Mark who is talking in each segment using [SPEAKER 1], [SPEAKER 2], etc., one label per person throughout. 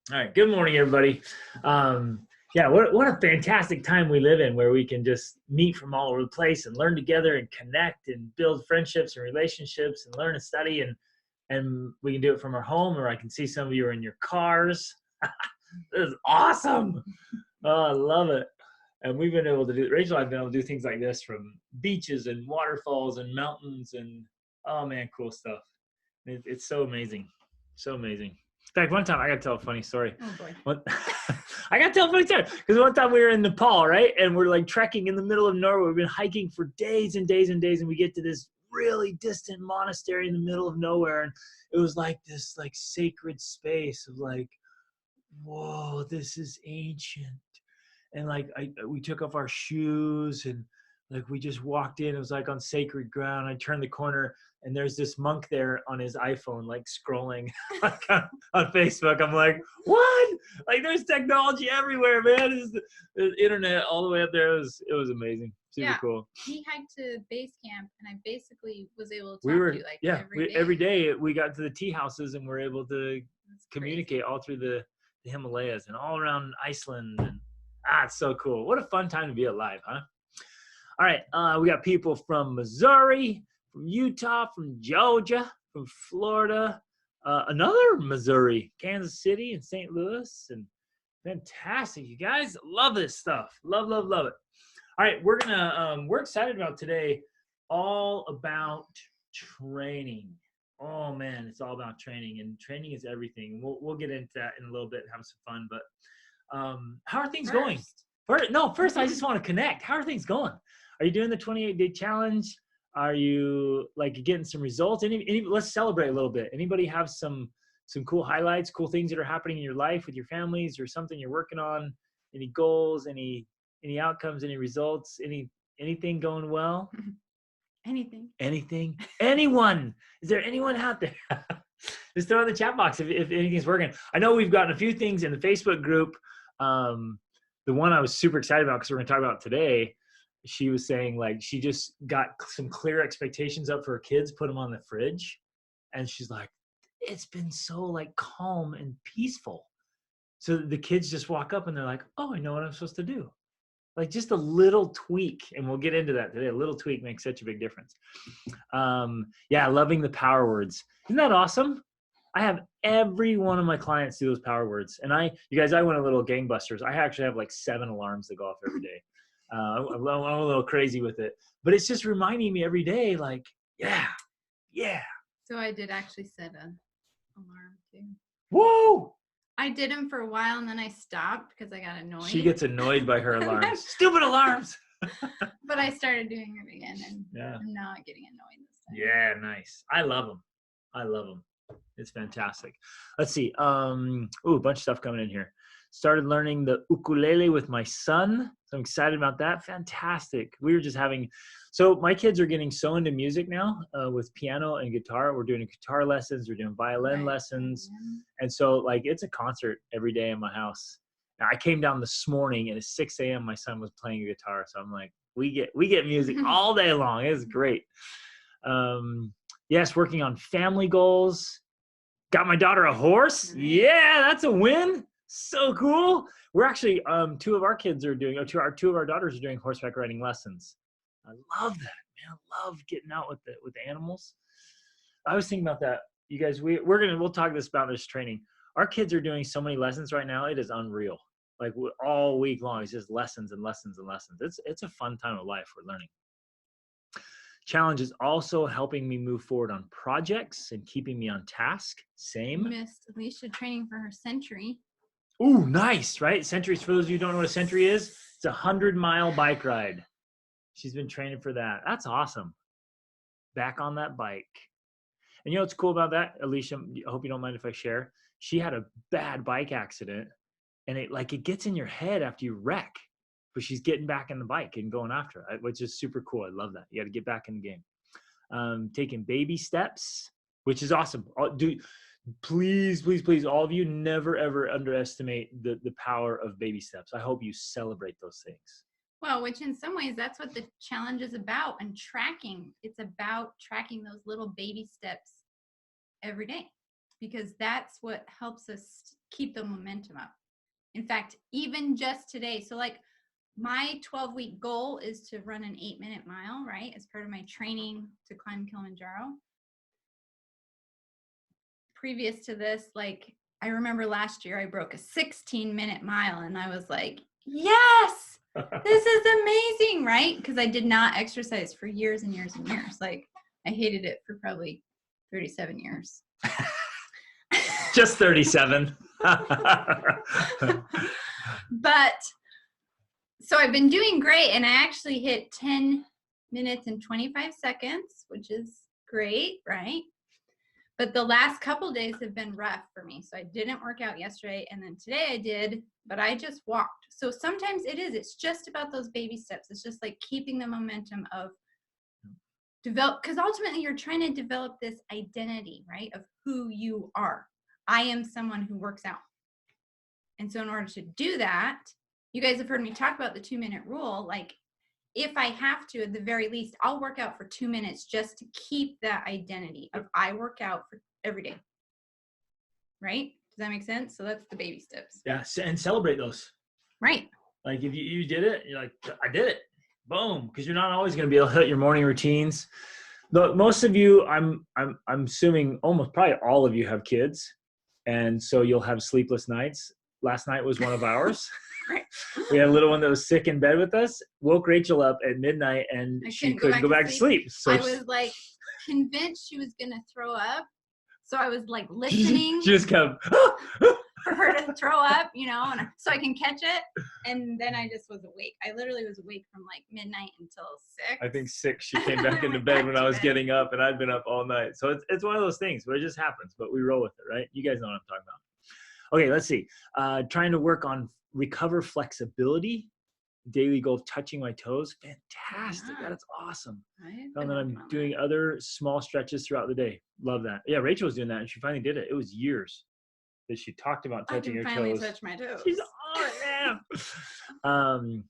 [SPEAKER 1] All right. Good morning, everybody. Yeah, what a fantastic time we live in where we can just meet from all over the place and learn together and connect and build friendships and relationships and learn and study. And we can do it from our home, or I can see some of you are in your cars. This is awesome. Oh, I love it. And we've been able to do, Rachel and I've been able to do things like this from beaches and waterfalls and mountains and, oh man, cool stuff. It's so amazing. So amazing. In fact, one time I got to tell a funny story.
[SPEAKER 2] Oh boy.
[SPEAKER 1] I got to tell a funny story because one time we were in Nepal, right? And we're like trekking in the middle of nowhere. We've been hiking for days and days and days. And we get to this really distant monastery in the middle of nowhere. And it was like this like sacred space of like, whoa, this is ancient. And like we took off our shoes and like we just walked in. It was like on sacred ground. I turned the corner and there's this monk there on his iPhone, like scrolling like on Facebook. I'm like, what? Like there's technology everywhere, man. There's internet all the way up there. It was amazing. Super cool.
[SPEAKER 2] He hiked to base camp and I basically was able to talk to you like
[SPEAKER 1] every day we got to the tea houses and we're able to communicate all through the Himalayas and all around Iceland. And it's so cool. What a fun time to be alive, huh? All right, we got people from Missouri, from Utah, from Georgia, from Florida, another Missouri, Kansas City, and St. Louis, and fantastic, you guys. Love this stuff. Love it. All right, we're excited about today, all about training. Oh man, it's all about training, and training is everything. We'll get into that in a little bit and have some fun. But how are things going? First I just want to connect. How are things going? Are you doing the 28-day challenge? Are you like getting some results? Let's celebrate a little bit. Anybody have some cool highlights, cool things that are happening in your life with your families, or something you're working on? Any goals? Any outcomes? Any results? Anything going well?
[SPEAKER 2] Anything?
[SPEAKER 1] Anyone? Is there anyone out there? Just throw in the chat box if anything's working. I know we've gotten a few things in the Facebook group. The one I was super excited about because we're going to talk about today, she was saying like she just got some clear expectations up for her kids, put them on the fridge. And she's like, it's been so like calm and peaceful. So the kids just walk up and they're like, oh, I know what I'm supposed to do. Like just a little tweak, and we'll get into that today. A little tweak makes such a big difference. Loving the power words. Isn't that awesome? I have every one of my clients do those power words. And I went a little gangbusters. I actually have like 7 alarms that go off every day. I'm a little crazy with it. But it's just reminding me every day, like, yeah.
[SPEAKER 2] So I did actually set an alarm too.
[SPEAKER 1] Whoa!
[SPEAKER 2] I did them for a while and then I stopped because I got annoyed.
[SPEAKER 1] She gets annoyed by her alarms. Stupid alarms!
[SPEAKER 2] But I started doing it again and I'm not getting annoyed this time.
[SPEAKER 1] Yeah, nice. I love them. It's fantastic. Let's see. A bunch of stuff coming in here. Started learning the ukulele with my son. So I'm excited about that. Fantastic. We were just so my kids are getting so into music now with piano and guitar. We're doing guitar lessons. We're doing violin lessons. And so like it's a concert every day in my house. Now, I came down this morning and at 6 a.m. my son was playing a guitar. So I'm like, we get music all day long. It's great. Yes, working on family goals. Got my daughter a horse. Yeah, that's a win. So cool. We're actually, two of our daughters are doing horseback riding lessons. I love that, man. I love getting out with the animals. I was thinking about that. You guys, we'll talk about this training. Our kids are doing so many lessons right now. It is unreal. Like all week long, it's just lessons and lessons and lessons. It's a fun time of life. We're learning. Challenge is also helping me move forward on projects and keeping me on task. Same.
[SPEAKER 2] Missed Alicia training for her century.
[SPEAKER 1] Ooh, nice, right? Centuries, for those of you who don't know what a century is, it's a 100-mile bike ride. She's been training for that. That's awesome. Back on that bike. And you know what's cool about that, Alicia? I hope you don't mind if I share. She had a bad bike accident, and it gets in your head after you wreck. But she's getting back in the bike and going after it, which is super cool. I love that. You got to get back in the game. Taking baby steps, which is awesome. Please, all of you, never, ever underestimate the power of baby steps. I hope you celebrate those things.
[SPEAKER 2] Well, which in some ways, that's what the challenge is about. And tracking, it's about tracking those little baby steps every day. Because that's what helps us keep the momentum up. In fact, even just today, so like my 12-week goal is to run an 8-minute mile, right? As part of my training to climb Kilimanjaro. Previous to this, like I remember last year I broke a 16-minute mile and I was like, yes, this is amazing, right? Because I did not exercise for years and years and years. Like I hated it for probably 37 years.
[SPEAKER 1] Just 37.
[SPEAKER 2] But so I've been doing great, and I actually hit 10 minutes and 25 seconds, which is great, right? But the last couple days have been rough for me. So I didn't work out yesterday, and then today I did, but I just walked. So sometimes it's just about those baby steps. It's just like keeping the momentum of develop, because ultimately you're trying to develop this identity, right, of who you are. I am someone who works out. And so in order to do that, you guys have heard me talk about the 2-minute rule. Like if I have to, at the very least, I'll work out for 2 minutes just to keep that identity of I work out for every day. Right? Does that make sense? So that's the baby steps.
[SPEAKER 1] Yeah, and celebrate those. Right. Like if you did it, you're like, I did it. Boom. Because you're not always going to be able to hit your morning routines. But most of you, I'm assuming almost probably all of you have kids. And so you'll have sleepless nights. Last night was one of ours.
[SPEAKER 2] Right.
[SPEAKER 1] We had a little one that was sick in bed with us, woke Rachel up at midnight, and she couldn't go back to sleep. So
[SPEAKER 2] I was like convinced she was going to throw up. So I was like listening.
[SPEAKER 1] She just kept
[SPEAKER 2] for her to throw up, you know, and so I can catch it. And then I just was awake. I literally was awake from like midnight until 6.
[SPEAKER 1] I think 6. She came back into bed when I was getting up, and I'd been up all night. So it's one of those things where it just happens, but we roll with it, right? You guys know what I'm talking about. Okay, let's see. Trying to work on recover flexibility. Daily goal of touching my toes. Fantastic. Yeah. That's awesome. And then I'm doing other small stretches throughout the day. Love that. Yeah, Rachel was doing that, and she finally did it. It was years that she talked about touching her toes.
[SPEAKER 2] I can finally touch my toes.
[SPEAKER 1] She's on it now.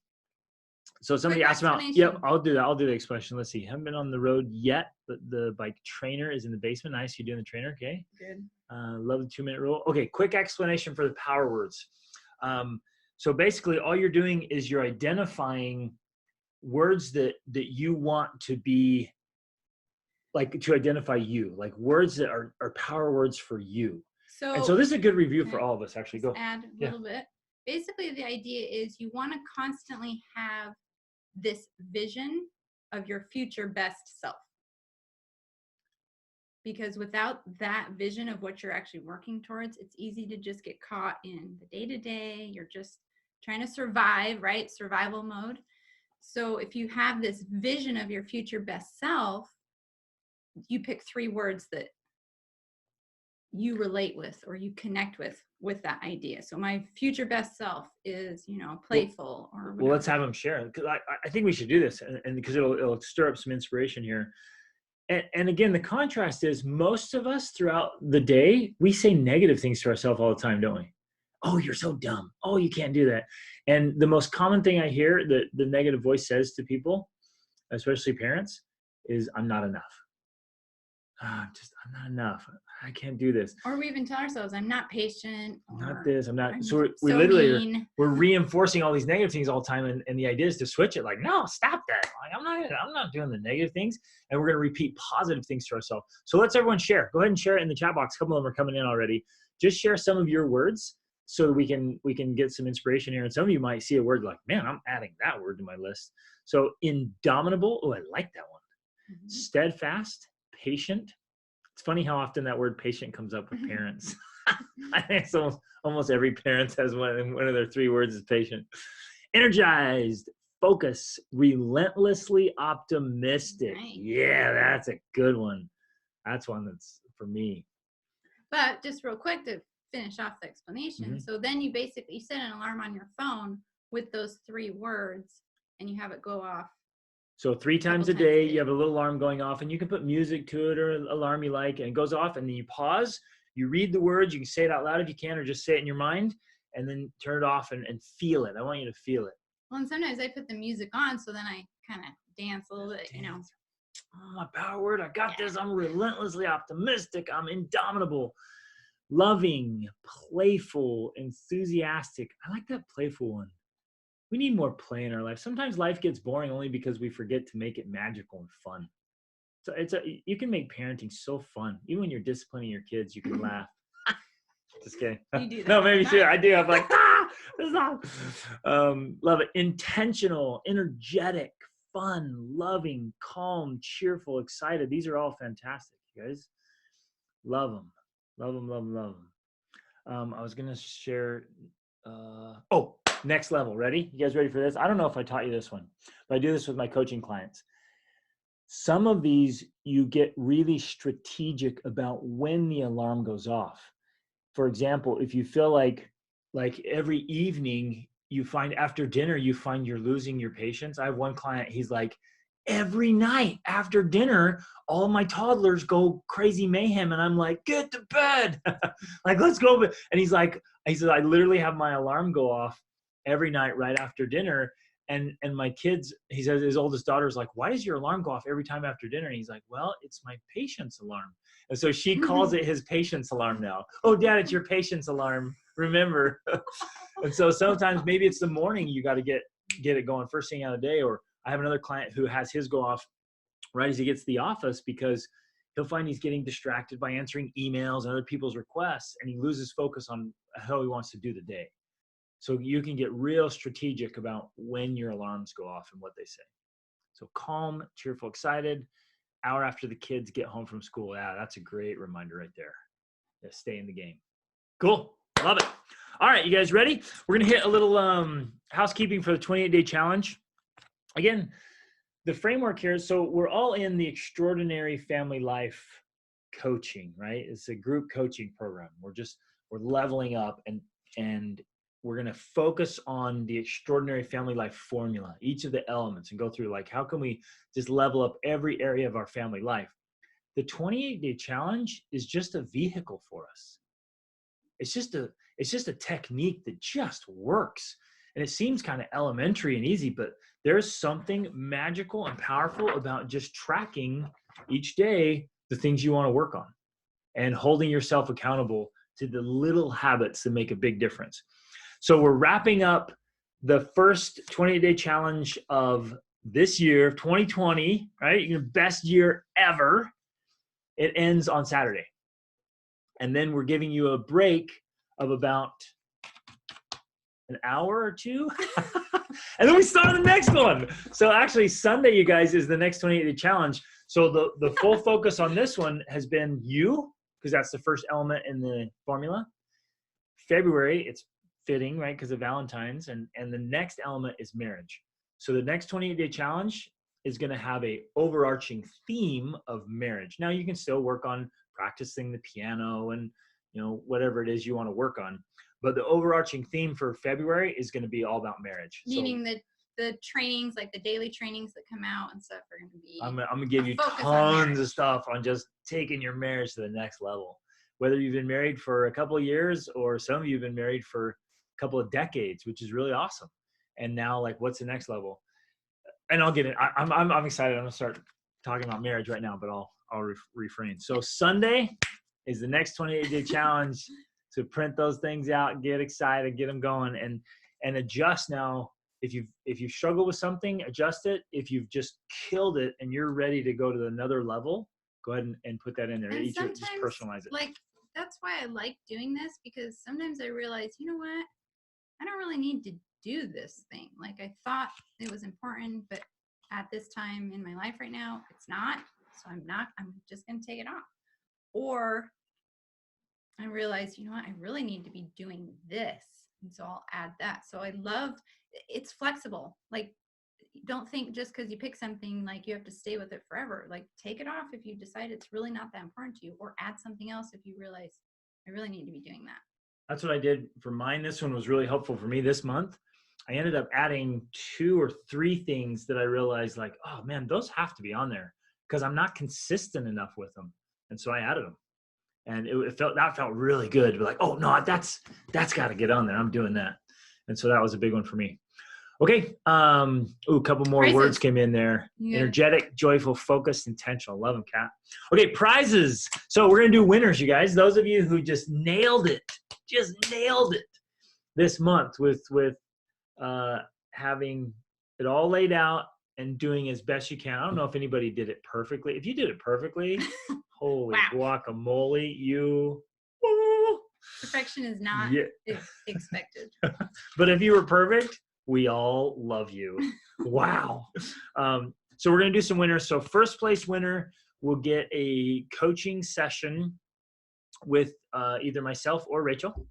[SPEAKER 1] So somebody asked about, yep, I'll do that. I'll do the explanation. Let's see. Haven't been on the road yet, but the bike trainer is in the basement. Nice. You're doing the trainer. Okay.
[SPEAKER 2] Good.
[SPEAKER 1] Love the 2-minute rule. Okay. Quick explanation for the power words. So basically all you're doing is you're identifying words that you want to be like, to identify you, like words that are power words for you. And so this is a good review for all of us, actually. Go
[SPEAKER 2] add a little bit. Basically, the idea is you want to constantly have this vision of your future best self. Because without that vision of what you're actually working towards, it's easy to just get caught in the day-to-day. You're just trying to survive, right? Survival mode. So if you have this vision of your future best self, you pick 3 words that you relate with or you connect with that idea. So my future best self is, you know, playful or whatever.
[SPEAKER 1] Well, let's have them share, because I think we should do this, and because it'll stir up some inspiration here. And again, the contrast is most of us throughout the day, we say negative things to ourselves all the time, don't we? Oh, you're so dumb. Oh, you can't do that. And the most common thing I hear that the negative voice says to people, especially parents, is I'm not enough. I'm not enough. I can't do this.
[SPEAKER 2] Or we even tell ourselves, I'm not patient.
[SPEAKER 1] Not this. I'm not. So we literally we're reinforcing all these negative things all the time, and the idea is to switch it. Like, no, stop that. Like, I'm not doing the negative things, and we're going to repeat positive things to ourselves. So let's everyone share. Go ahead and share it in the chat box. A couple of them are coming in already. Just share some of your words so that we can get some inspiration here. And some of you might see a word like, man, I'm adding that word to my list. So indomitable. Oh, I like that one. Mm-hmm. Steadfast. Patient. It's funny how often that word patient comes up with parents. I think it's almost every parent has one of their 3 words is patient. Energized, focus, relentlessly optimistic. Nice. Yeah, that's a good one. That's one that's for me.
[SPEAKER 2] But just real quick to finish off the explanation. Mm-hmm. So then you set an alarm on your phone with those 3 words and you have it go off.
[SPEAKER 1] So 3 times a day, you have a little alarm going off, and you can put music to it or an alarm you like, and it goes off, and then you pause, you read the words, you can say it out loud if you can, or just say it in your mind, and then turn it off and feel it. I want you to feel it.
[SPEAKER 2] Well, and sometimes I put the music on, so then I kind of dance a little bit, you know.
[SPEAKER 1] Oh, my power word, I got this. I'm relentlessly optimistic. I'm indomitable. loving, playful, enthusiastic. I like that playful one. We need more play in our life. Sometimes life gets boring only because we forget to make it magical and fun. So you can make parenting so fun. Even when you're disciplining your kids, you can laugh. Just kidding.
[SPEAKER 2] You do that
[SPEAKER 1] No,
[SPEAKER 2] all the
[SPEAKER 1] maybe
[SPEAKER 2] time.
[SPEAKER 1] I do. I'm like, it's not. Love it. Intentional, energetic, fun, loving, calm, cheerful, excited. These are all fantastic, you guys. Love them. Love them, love them, love them. I was going to share. Next level. Ready? You guys ready for this? I don't know if I taught you this one, but I do this with my coaching clients. Some of these, you get really strategic about when the alarm goes off. For example, if you feel like every evening you find after dinner, you find you're losing your patience. I have one client, he's like, every night after dinner, all my toddlers go crazy mayhem. And I'm like, get to bed. Like, let's go. And he says, I literally have my alarm go off every night right after dinner. And my kids, he says, his oldest daughter's like, why does your alarm go off every time after dinner? And he's like, well, it's my patience alarm. And so she calls it his patience alarm now. Oh, Dad, it's your patience alarm. Remember. And so sometimes maybe it's the morning you got to get it going first thing out of the day. Or I have another client who has his go off right as he gets to the office because he'll find he's getting distracted by answering emails and other people's requests, and he loses focus on how he wants to do the day. So you can get real strategic about when your alarms go off and what they say. So calm, cheerful, excited, hour after the kids get home from school. Yeah, that's a great reminder right there. Yeah, stay in the game. Cool. Love it. All right, you guys ready? We're going to hit a little housekeeping for the 28-day challenge. Again, the framework here, so we're all in the Extraordinary Family Life coaching, right? It's a group coaching program. We're leveling up and we're going to focus on the Extraordinary Family Life formula, each of the elements, and go through like, how can we just level up every area of our family life? The 28-day challenge is just a vehicle for us. It's just a technique that just works. And it seems kind of elementary and easy, but there's something magical and powerful about just tracking each day the things you want to work on and holding yourself accountable to the little habits that make a big difference. So we're wrapping up the first 28-day challenge of this year, 2020, right? Your best year ever. It ends on Saturday. And then we're giving you a break of about an hour or two. And then we start the next one. So actually Sunday, you guys, is the next 28-day challenge. So the full focus on this one has been you, because that's the first element in the formula. February, it's fitting, right, because of Valentine's, and the next element is marriage. So the next 28-day challenge is going to have a overarching theme of marriage. Now you can still work on practicing the piano and whatever it is you want to work on, but the overarching theme for February is going to be all about marriage.
[SPEAKER 2] Meaning the trainings, like the daily trainings that come out and stuff, are going to be.
[SPEAKER 1] I'm gonna give you tons of stuff on just taking your marriage to the next level. Whether you've been married for a couple of years or some of you have been married for a couple of decades, which is really awesome. And now, like, what's the next level? And I'll get it. I'm excited. I'm gonna start talking about marriage right now, but I'll refrain. So Sunday is the next 28-day challenge to print those things out, get excited, get them going, and adjust now. If you've struggled with something, adjust it. If you've just killed it and you're ready to go to another level, go ahead and put that in there.
[SPEAKER 2] And
[SPEAKER 1] just personalize it.
[SPEAKER 2] Like, that's why I like doing this, because sometimes I realize, you know what? I don't really need to do this thing. Like, I thought it was important, but at this time in my life right now, it's not. So I'm just going to take it off. Or I realize, you know what? I really need to be doing this. And so I'll add that. So it's flexible. Like, don't think just because you pick something, like, you have to stay with it forever. Like, take it off if you decide it's really not that important to you, or add something else if you realize I really need to be doing that.
[SPEAKER 1] That's what I did for mine. This one was really helpful for me this month. I ended up adding 2 or 3 things that I realized, like, oh man, those have to be on there because I'm not consistent enough with them. And so I added them. And that felt really good. Like, oh no, that's got to get on there. I'm doing that. And so that was a big one for me. Okay. A couple more
[SPEAKER 2] Prizes.
[SPEAKER 1] words came in there.
[SPEAKER 2] Yeah.
[SPEAKER 1] Energetic, joyful, focused, intentional. Love them, Kat. Okay, prizes. So we're going to do winners, you guys. Those of you who just nailed it this month with having it all laid out and doing as best you can. I don't know if anybody did it perfectly. If you did it perfectly, holy guacamole, you.
[SPEAKER 2] Perfection is not expected.
[SPEAKER 1] But if you were perfect, we all love you. Wow. So we're going to do some winners. So first place winner will get a coaching session with either myself or Rachel.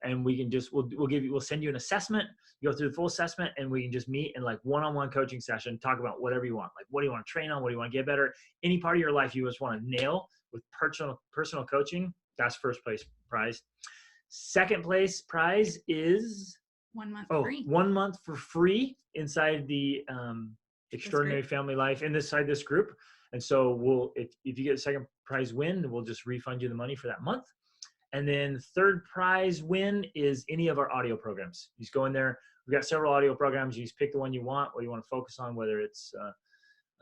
[SPEAKER 1] And we can just, we'll send you an assessment, you go through the full assessment, and we can just meet in like one-on-one coaching session, talk about whatever you want. Like, what do you want to train on? What do you want to get better? Any part of your life you just want to nail with personal coaching, that's first place prize. Second place prize is
[SPEAKER 2] 1 month free.
[SPEAKER 1] 1 month for free inside the Extraordinary Family Life inside this group. And so if you get a second prize win, we'll just refund you the money for that month. And then third prize win is any of our audio programs. You just go in there. We've got several audio programs. You just pick the one you want, what you want to focus on, whether it's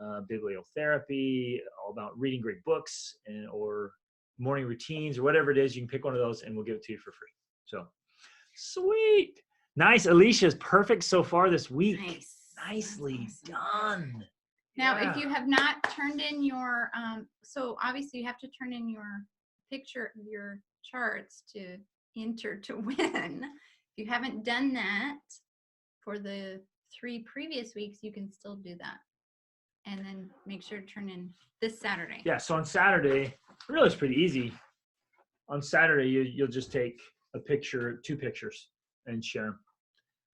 [SPEAKER 1] bibliotherapy, all about reading great books, or morning routines, or whatever it is. You can pick one of those and we'll give it to you for free. So sweet. Nice. Alicia's perfect so far this week.
[SPEAKER 2] Nice.
[SPEAKER 1] Nicely done.
[SPEAKER 2] Now, if you have not turned in your, so obviously you have to turn in your picture of your charts to enter to win. If you haven't done that for the 3 previous weeks, you can still do that. And then make sure to turn in this Saturday. Yeah,
[SPEAKER 1] so on Saturday, really it's pretty easy. On Saturday, you'll just take a picture, 2 pictures, and share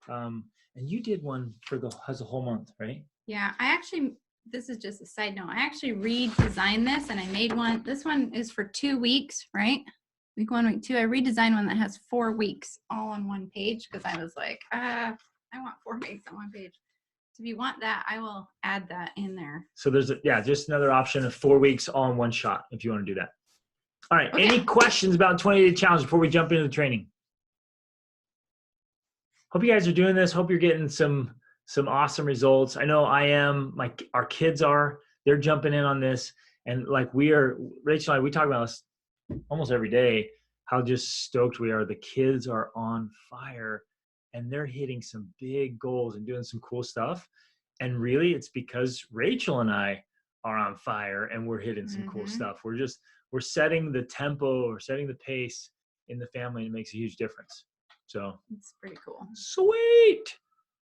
[SPEAKER 1] them. And you did one for has a whole month, right?
[SPEAKER 2] Yeah, this is just a side note. I actually redesigned this and I made one. This one is for 2 weeks, right? Week 1, week 2. I redesigned one that has 4 weeks all on one page because I was like, I want 4 weeks on one page. So if you want that, I will add that in there.
[SPEAKER 1] So there's just another option of 4 weeks all in one shot if you want to do that. All right. Okay. Any questions about 20-day challenge before we jump into the training? Hope you guys are doing this. Hope you're getting some awesome results. I know I am. Our kids are. They're jumping in on this, and like Rachel and I, we talk about this almost every day. How just stoked we are. The kids are on fire, and they're hitting some big goals and doing some cool stuff. And really, it's because Rachel and I are on fire, and we're hitting some cool stuff. We're setting the tempo, we're setting the pace in the family, and it makes a huge difference. So
[SPEAKER 2] it's pretty cool.
[SPEAKER 1] Sweet.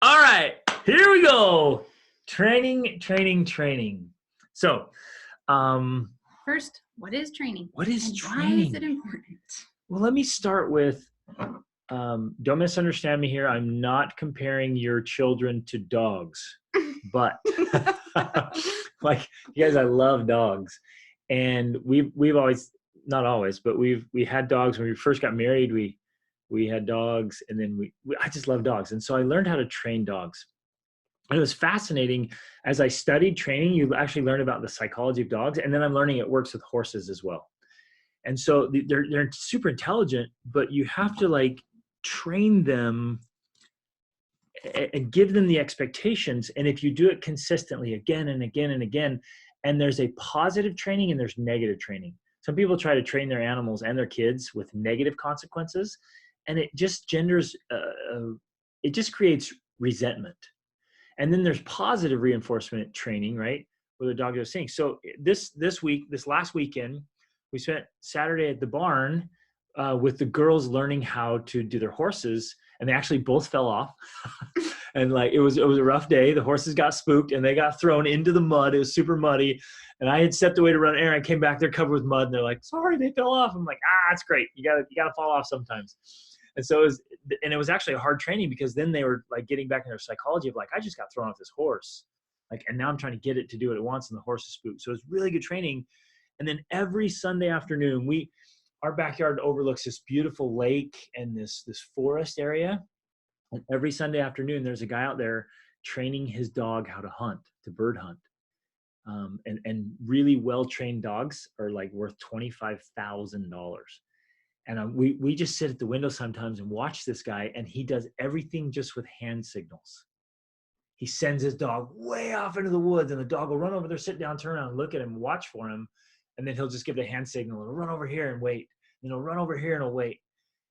[SPEAKER 1] All right, here we go. Training. So,
[SPEAKER 2] first, what is training?
[SPEAKER 1] What is training?
[SPEAKER 2] Why is it important?
[SPEAKER 1] Well, let me start with, don't misunderstand me here. I'm not comparing your children to dogs, but like you guys, I love dogs, and we've always, not always, but we had dogs when we first got married. We had dogs, and then I just love dogs. And so I learned how to train dogs. And it was fascinating. As I studied training, you actually learn about the psychology of dogs. And then I'm learning it works with horses as well. And so they're super intelligent, but you have to train them and give them the expectations. And if you do it consistently again and again and again, and there's a positive training and there's negative training. Some people try to train their animals and their kids with negative consequences. And it just it just creates resentment. And then there's positive reinforcement training, right? Where the dog is saying. So this last weekend, we spent Saturday at the barn with the girls learning how to do their horses, and they actually both fell off. And it was a rough day. The horses got spooked and they got thrown into the mud. It was super muddy. And I had stepped away to run an errand. I came back, they're covered with mud, and they're like, sorry, they fell off. I'm like, that's great. You gotta fall off sometimes. And so it was actually a hard training, because then they were getting back in their psychology of I just got thrown off this horse. And now I'm trying to get it to do what it wants, and the horse is spooked. So it was really good training. And then every Sunday afternoon, our backyard overlooks this beautiful lake and this forest area. And every Sunday afternoon, there's a guy out there training his dog how to hunt, to bird hunt. And really well-trained dogs are worth $25,000. And we just sit at the window sometimes and watch this guy, and he does everything just with hand signals. he sends his dog way off into the woods, and the dog will run over there, sit down, turn around, look at him, watch for him. And then he'll just give the hand signal and run over here and wait. And he'll run over here and he'll wait.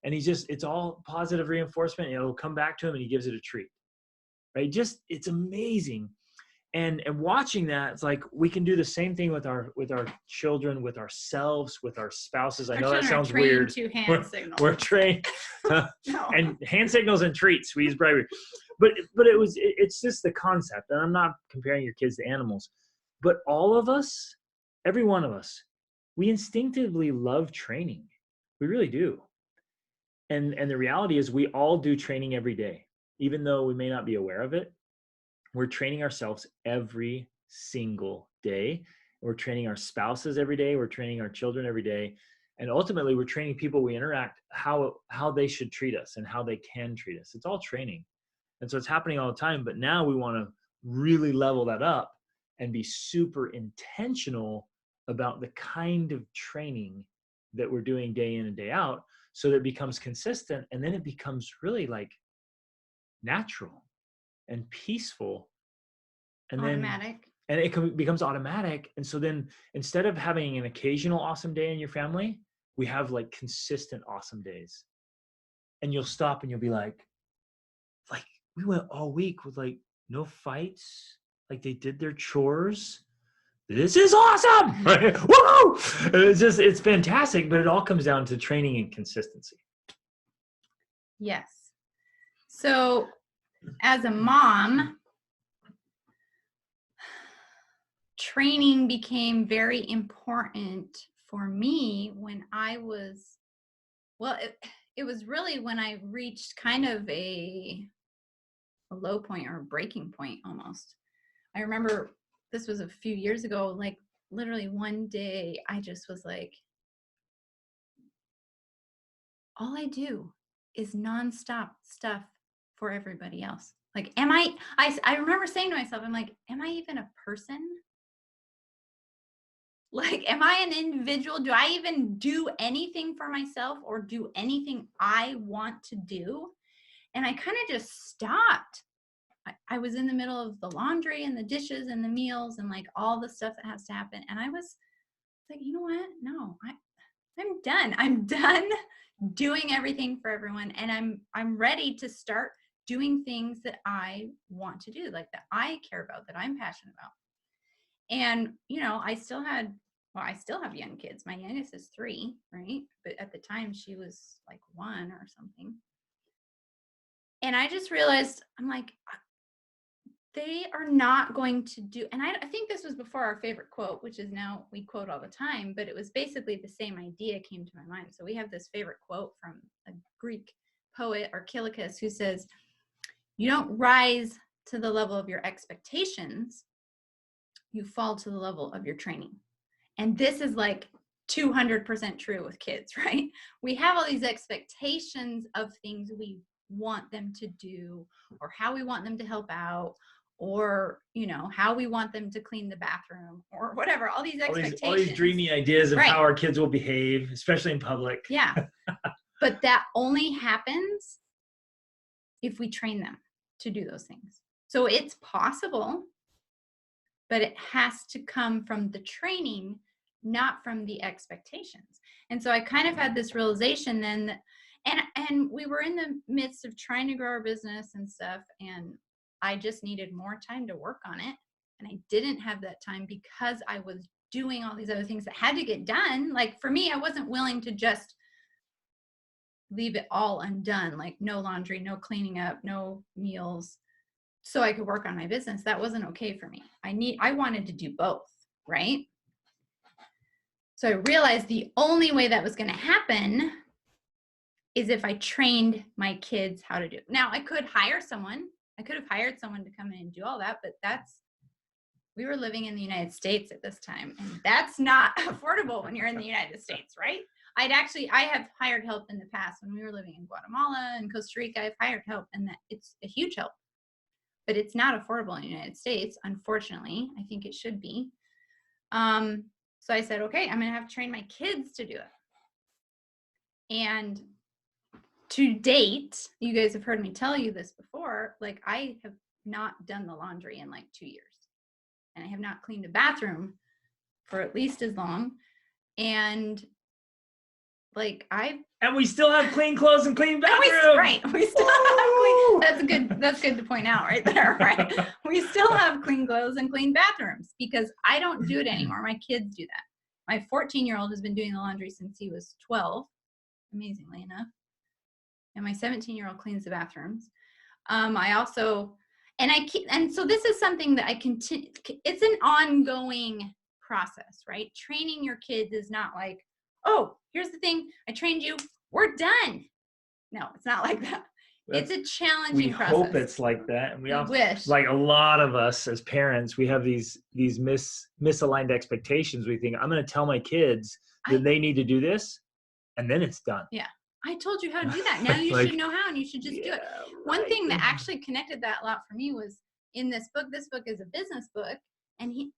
[SPEAKER 1] And it's all positive reinforcement. And it'll come back to him and he gives it a treat. Right? It's amazing. And watching that, it's like we can do the same thing with our children, with ourselves, with our spouses. I know that sounds weird. We're trained.
[SPEAKER 2] No.
[SPEAKER 1] And hand signals and treats, we use bribery. But it's just the concept. And I'm not comparing your kids to animals. But all of us, every one of us, we instinctively love training. We really do. And the reality is we all do training every day. Even though we may not be aware of it, we're training ourselves every single day. We're training our spouses every day. We're training our children every day. And ultimately, we're training people we interact, how they should treat us and how they can treat us. It's all training. And so it's happening all the time. But now we want to really level that up and be super intentional about the kind of training that we're doing day in and day out, so that it becomes consistent. And then it becomes really like natural and peaceful, and
[SPEAKER 2] automatic.
[SPEAKER 1] And it becomes automatic. And so then instead of having an occasional awesome day in your family, we have like consistent awesome days. And you'll stop and you'll be like we went all week with like no fights, like they did their chores. This is awesome. Woo! It's fantastic, but it all comes down to training and consistency.
[SPEAKER 2] Yes. So as a mom, training became very important for me when I was, it was really when I reached kind of a low point or a breaking point almost. I remember this was a few years ago, like literally one day I just was like, all I do is nonstop stuff for everybody else. Like, I remember saying to myself, I'm like, am I even a person? Like, am I an individual? Do I even do anything for myself or do anything I want to do? And I kind of just stopped. I was in the middle of the laundry and the dishes and the meals and like all the stuff that has to happen. And I was like, you know what? No, I'm done. I'm done doing everything for everyone. And I'm ready to start doing things that I want to do, like that I care about, that I'm passionate about. And, you know, I still have young kids. My youngest is 3, right? But at the time she was like 1 or something. And I just realized, I'm like, they are not going to do, and I think this was before our favorite quote, which is now we quote all the time, but it was basically the same idea came to my mind. So we have this favorite quote from a Greek poet, Archilochus, who says, you don't rise to the level of your expectations, you fall to the level of your training. And this is like 200% true with kids, right? We have all these expectations of things we want them to do, or how we want them to help out, or, you know, how we want them to clean the bathroom, or whatever, all these expectations.
[SPEAKER 1] All these dreamy ideas of how our kids will behave, especially in public.
[SPEAKER 2] Yeah. But that only happens if we train them to do those things. So it's possible, but it has to come from the training, not from the expectations. And so I kind of had this realization then that, and we were in the midst of trying to grow our business and stuff, and I just needed more time to work on it. And I didn't have that time because I was doing all these other things that had to get done. Like for me, I wasn't willing to just leave it all undone, like no laundry, no cleaning up, no meals, so I could work on my business. That wasn't okay for me. I wanted to do both, right? So I realized the only way that was going to happen is if I trained my kids how to do it. Now I could hire someone. I could have hired someone to come in and do all that, but we were living in the United States at this time, and that's not affordable when you're in the United States, right? I have hired help in the past when we were living in Guatemala and Costa Rica. I've hired help, and that it's a huge help, but it's not affordable in the United States, unfortunately. I think it should be. So I said, okay, I'm going to have to train my kids to do it. And to date, you guys have heard me tell you this before, like I have not done the laundry in like 2 years. And I have not cleaned a bathroom for at least as long. And like
[SPEAKER 1] and we still have clean clothes and clean bathrooms.
[SPEAKER 2] Right. We still have clean. That's good to point out right there, right? We still have clean clothes and clean bathrooms because I don't do it anymore. My kids do that. My 14-year-old has been doing the laundry since he was 12, amazingly enough. And my 17-year-old cleans the bathrooms. I also, and so this is something that I continue, it's an ongoing process, right? Training your kids is not like, oh, here's the thing, I trained you, we're done. No, it's not like that. It's a challenging process.
[SPEAKER 1] We hope it's like that. And we also,
[SPEAKER 2] wish.
[SPEAKER 1] like a lot of us as parents, we have these misaligned expectations. We think, I'm going to tell my kids that they need to do this, and then it's done.
[SPEAKER 2] Yeah. I told you how to do that. Now you should know how, and you should just do it. One thing that actually connected that a lot for me was in this book. This book is a business book. And he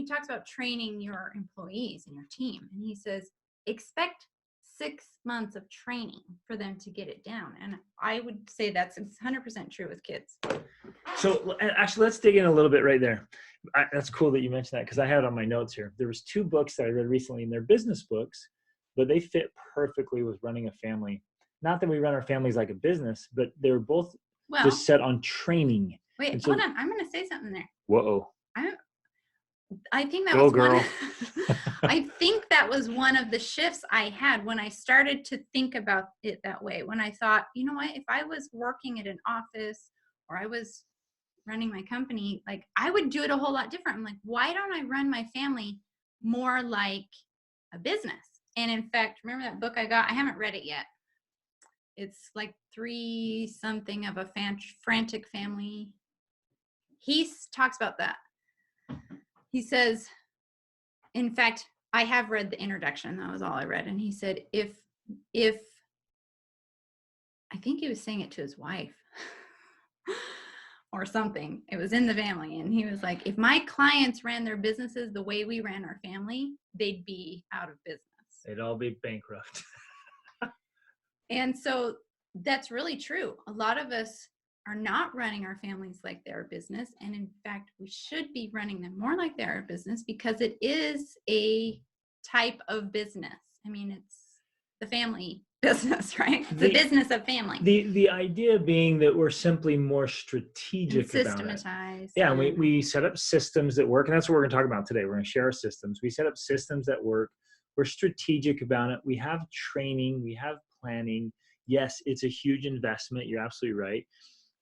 [SPEAKER 2] talks about training your employees and your team. And he says, expect 6 months of training for them to get it down. And I would say that's 100% true with kids.
[SPEAKER 1] So actually, let's dig in a little bit right there. That's cool that you mentioned that because I had it on my notes here. There was 2 books that I read recently, and they're business books, but they fit perfectly with running a family. Not that we run our families like a business, but they're both just set on training.
[SPEAKER 2] Wait, hold on. I'm going to say something there.
[SPEAKER 1] Whoa.
[SPEAKER 2] I think that was girl. I think that was one of the shifts I had when I started to think about it that way. When I thought, you know what, if I was working at an office or I was running my company, like I would do it a whole lot different. I'm like, why don't I run my family more like a business? And in fact, remember that book I got? I haven't read it yet. It's like 3 something of a frantic family. He talks about that. He says, in fact, I have read the introduction. That was all I read. And he said, if I think he was saying it to his wife or something. It was in the family. And he was like, if my clients ran their businesses the way we ran our family, they'd be out of business.
[SPEAKER 1] They'd all be bankrupt.
[SPEAKER 2] And so that's really true. A lot of us are not running our families like they're a business. And in fact, we should be running them more like they're a business because it is a type of business. I mean, it's the family business, right? The business of family.
[SPEAKER 1] The idea being that we're simply more strategic about it.
[SPEAKER 2] Systematized.
[SPEAKER 1] Yeah, and we set up systems that work. And that's what we're going to talk about today. We're going to share our systems. We set up systems that work. We're strategic about it. We have training. We have planning. Yes, it's a huge investment. You're absolutely right.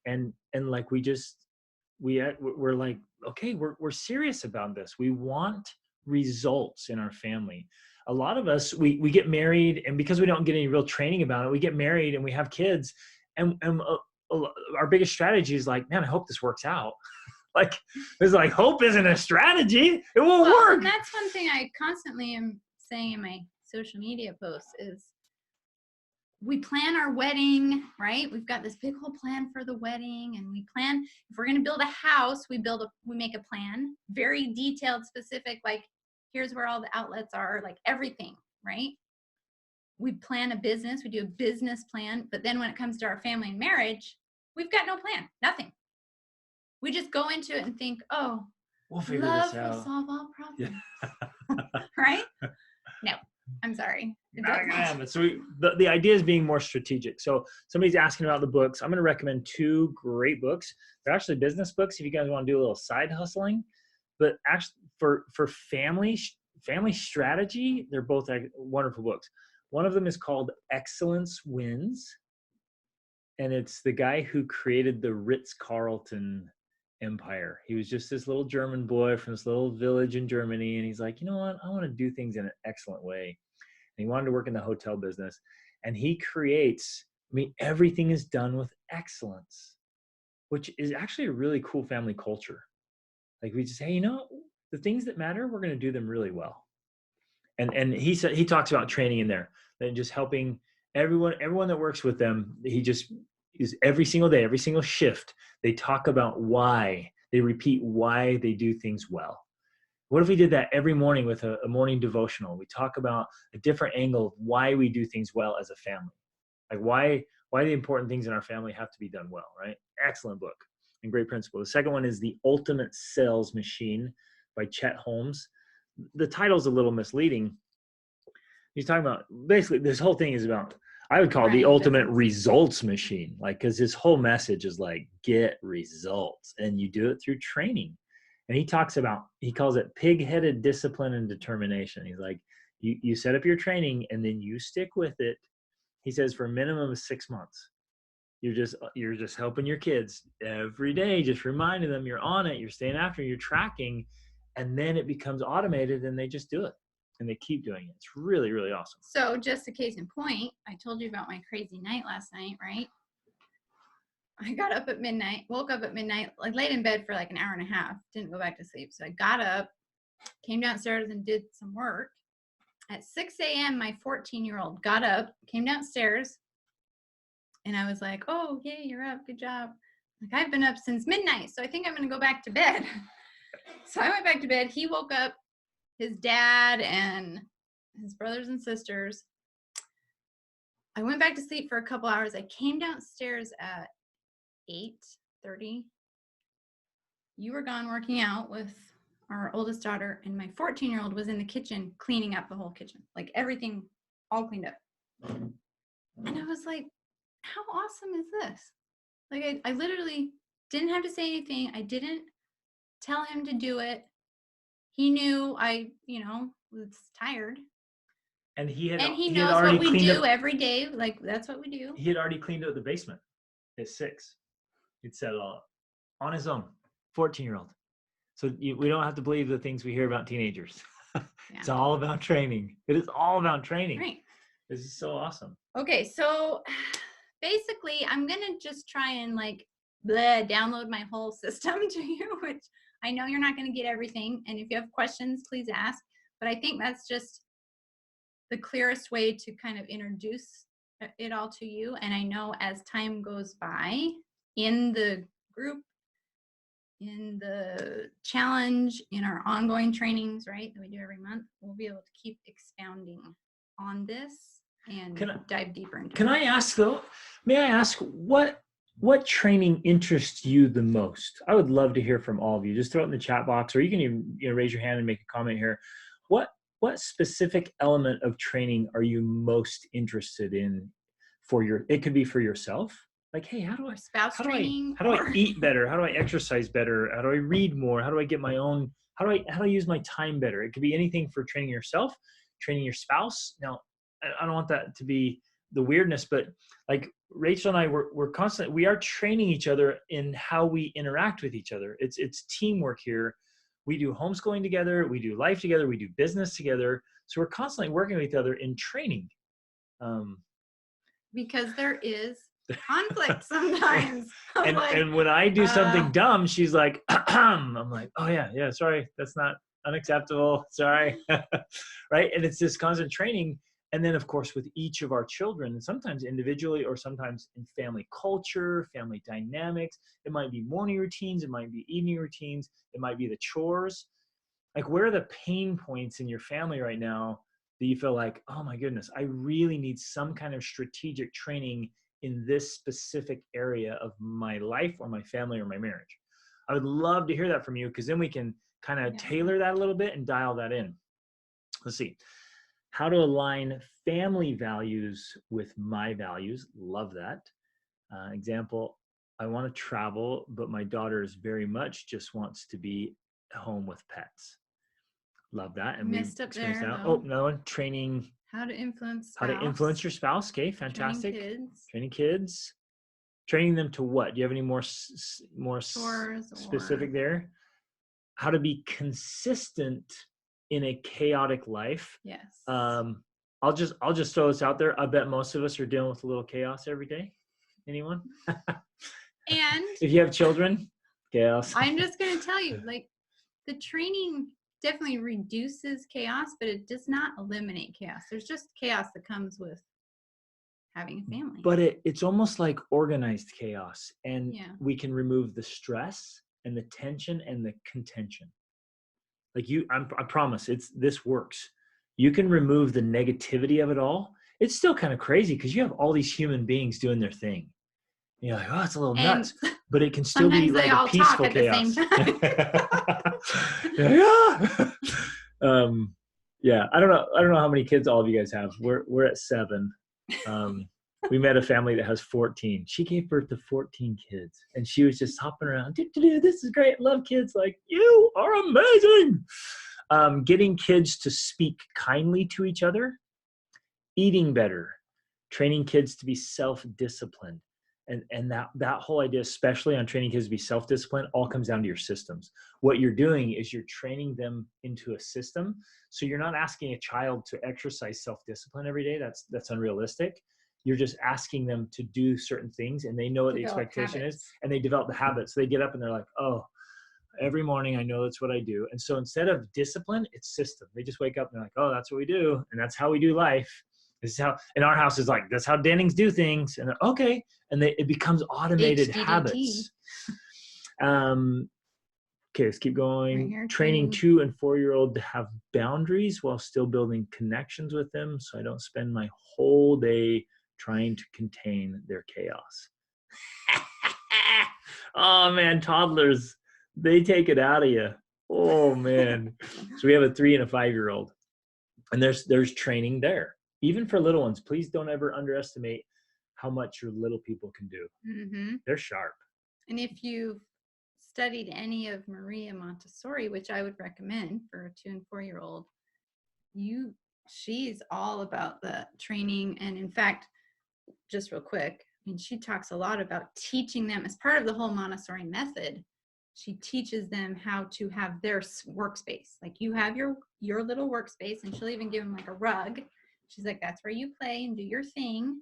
[SPEAKER 1] And like we're like, okay, we're serious about this. We want results in our family. A lot of us, we get married, and because we don't get any real training about it, we get married and we have kids, and our biggest strategy is like, man, I hope this works out. Like, it's like, hope isn't a strategy. It won't work.
[SPEAKER 2] And that's one thing I constantly am saying in my social media posts is, we plan our wedding, right? We've got this big whole plan for the wedding, and we plan, if we're going to build a house, we make a plan, very detailed, specific, like here's where all the outlets are, like everything, right? We plan a business, we do a business plan, but then when it comes to our family and marriage, we've got no plan, nothing. We just go into it and think, oh,
[SPEAKER 1] we'll figure
[SPEAKER 2] love
[SPEAKER 1] this out.
[SPEAKER 2] will solve all problems,
[SPEAKER 1] Yeah.
[SPEAKER 2] right? No. I'm sorry.
[SPEAKER 1] Not gonna happen. So the idea is being more strategic. So somebody's asking about the books. I'm going to recommend 2 great books. They're actually business books if you guys want to do a little side hustling. But actually, for family strategy, they're both wonderful books. One of them is called Excellence Wins, and it's the guy who created the Ritz-Carlton empire. He was just this little German boy from this little village in Germany, and he's like, you know what? I want to do things in an excellent way. And he wanted to work in the hotel business, and he creates, everything is done with excellence, which is actually a really cool family culture. Like, we just say, the things that matter, we're going to do them really well. And he said, he talks about training in there, and just helping everyone that works with them. He just is every single day, every single shift, they talk about why, they repeat why they do things well. What if we did that every morning with a morning devotional? We talk about a different angle of why we do things well as a family. Like why the important things in our family have to be done well, right? Excellent book. and great principle. The second one is The Ultimate Sales Machine by Chet Holmes. The title's a little misleading. He's talking about, basically, this whole thing is about, I would call it the ultimate results machine. Like, because his whole message is like, get results. And you do it through training. And he talks about, he calls it pig-headed discipline and determination. He's like, you set up your training and then you stick with it. He says for a minimum of 6 months. You're just helping your kids every day, just reminding them you're on it, you're staying after, you're tracking, and then it becomes automated and they just do it and they keep doing it. It's really, really awesome.
[SPEAKER 2] So just a case in point, I told you about my crazy night last night, right? I got up at midnight, woke up at midnight, like laid in bed for like an hour and a half, didn't go back to sleep. So I got up, came downstairs and did some work. At 6 a.m., my 14-year-old got up, came downstairs, and I was like, oh, yay, you're up. Good job. Like, I've been up since midnight, so I think I'm going to go back to bed. So I went back to bed. He woke up, his dad and his brothers and sisters. I went back to sleep for a couple hours. I came downstairs at 8:30. You were gone working out with our oldest daughter, and my 14-year-old was in the kitchen cleaning up the whole kitchen, like everything all cleaned up. And I was like, how awesome is this? Like, I literally didn't have to say anything. I didn't tell him to do it. He knew I, was tired.
[SPEAKER 1] And he
[SPEAKER 2] knows what we do every day. Like, that's what we do.
[SPEAKER 1] He had already cleaned out the basement at 6. He'd set it all up on his own, 14-year-old. So we don't have to believe the things we hear about teenagers. Yeah. It's all about training. It is all about training.
[SPEAKER 2] Right.
[SPEAKER 1] This is so awesome.
[SPEAKER 2] Okay, so basically, I'm going to just try and download my whole system to you, which I know you're not going to get everything. And if you have questions, please ask. But I think that's just the clearest way to kind of introduce it all to you. And I know as time goes by in the group, in the challenge, in our ongoing trainings, right, that we do every month, we'll be able to keep expounding on this and dive deeper into it.
[SPEAKER 1] Can I ask though, may I ask what training interests you the most? I would love to hear from all of you. Just throw it in the chat box, or you can even raise your hand and make a comment here. What specific element of training are you most interested in it could be for yourself. Like, hey, how do I eat better? How do I exercise better? How do I read more? How do I get my own, how do I use my time better? It could be anything for training yourself, training your spouse. Now, I don't want that to be the weirdness, but like Rachel and I, we are training each other in how we interact with each other. It's teamwork here. We do homeschooling together. We do life together. We do business together. So we're constantly working with each other in training.
[SPEAKER 2] Because there is conflict sometimes.
[SPEAKER 1] And when I do something dumb, she's like, I'm like, oh yeah, sorry, that's not unacceptable, sorry. Right? And it's this constant training. And then of course with each of our children, sometimes individually or sometimes in family culture, family dynamics, it might be morning routines, it might be evening routines, it might be the chores. Like, where are the pain points in your family right now that you feel like, oh my goodness, I really need some kind of strategic training in this specific area of my life or my family or my marriage? I would love to hear that from you, because then we can kind of tailor that a little bit and dial that in. Let's see. How to align family values with my values. Love that. Example, I want to travel, but my daughter is very much just wants to be home with pets. Love that. And
[SPEAKER 2] missed up there.
[SPEAKER 1] Oh, another one. Training.
[SPEAKER 2] How to influence
[SPEAKER 1] your spouse. Okay, fantastic.
[SPEAKER 2] Training
[SPEAKER 1] kids. Training them to what? Do you have any more specific there? How to be consistent in a chaotic life.
[SPEAKER 2] Yes.
[SPEAKER 1] I'll just throw this out there. I bet most of us are dealing with a little chaos every day. Anyone?
[SPEAKER 2] And
[SPEAKER 1] if you have children, chaos.
[SPEAKER 2] I'm just going to tell you, like, the training definitely reduces chaos, but it does not eliminate chaos. There's just chaos that comes with having a family.
[SPEAKER 1] But it's almost like organized chaos, and we can remove the stress and the tension and the contention. Like I promise this works. You can remove the negativity of it all. It's still kind of crazy because you have all these human beings doing their thing. You're like, oh, it's a little nuts. but it can still be
[SPEAKER 2] Sometimes they
[SPEAKER 1] like a
[SPEAKER 2] all
[SPEAKER 1] peaceful
[SPEAKER 2] talk at the
[SPEAKER 1] chaos.
[SPEAKER 2] same time.
[SPEAKER 1] Yeah. I don't know how many kids all of you guys have. We're at 7. We met a family that has 14. She gave birth to 14 kids, and she was just hopping around. This is great. Love kids. Like, you are amazing. Getting kids to speak kindly to each other, eating better, training kids to be self-disciplined. And that whole idea, especially on training kids to be self-disciplined, all comes down to your systems. What you're doing is you're training them into a system. So you're not asking a child to exercise self-discipline every day. That's unrealistic. You're just asking them to do certain things, and they know what the expectation is, and they develop the habits. So they get up and they're like, oh, every morning I know that's what I do. And so instead of discipline, it's system. They just wake up and they're like, oh, that's what we do. And that's how we do life. This is how, in our house is like, that's how Dennings do things. And okay. And it becomes automated
[SPEAKER 2] HDDT.
[SPEAKER 1] habits. Okay, let's keep going. Training 2 and 4-year-old to have boundaries while still building connections with them. So I don't spend my whole day trying to contain their chaos. Oh man, toddlers, they take it out of you. Oh man. So we have a 3 and a 5-year-old, and there's training there. Even for little ones, please don't ever underestimate how much your little people can do.
[SPEAKER 2] Mm-hmm.
[SPEAKER 1] They're sharp.
[SPEAKER 2] And if you've studied any of Maria Montessori, which I would recommend for a 2 and 4-year-old, she's all about the training. And in fact, just real quick, I mean, she talks a lot about teaching them as part of the whole Montessori method. She teaches them how to have their workspace. Like, you have your little workspace, and she'll even give them like a rug. She's like, that's where you play and do your thing.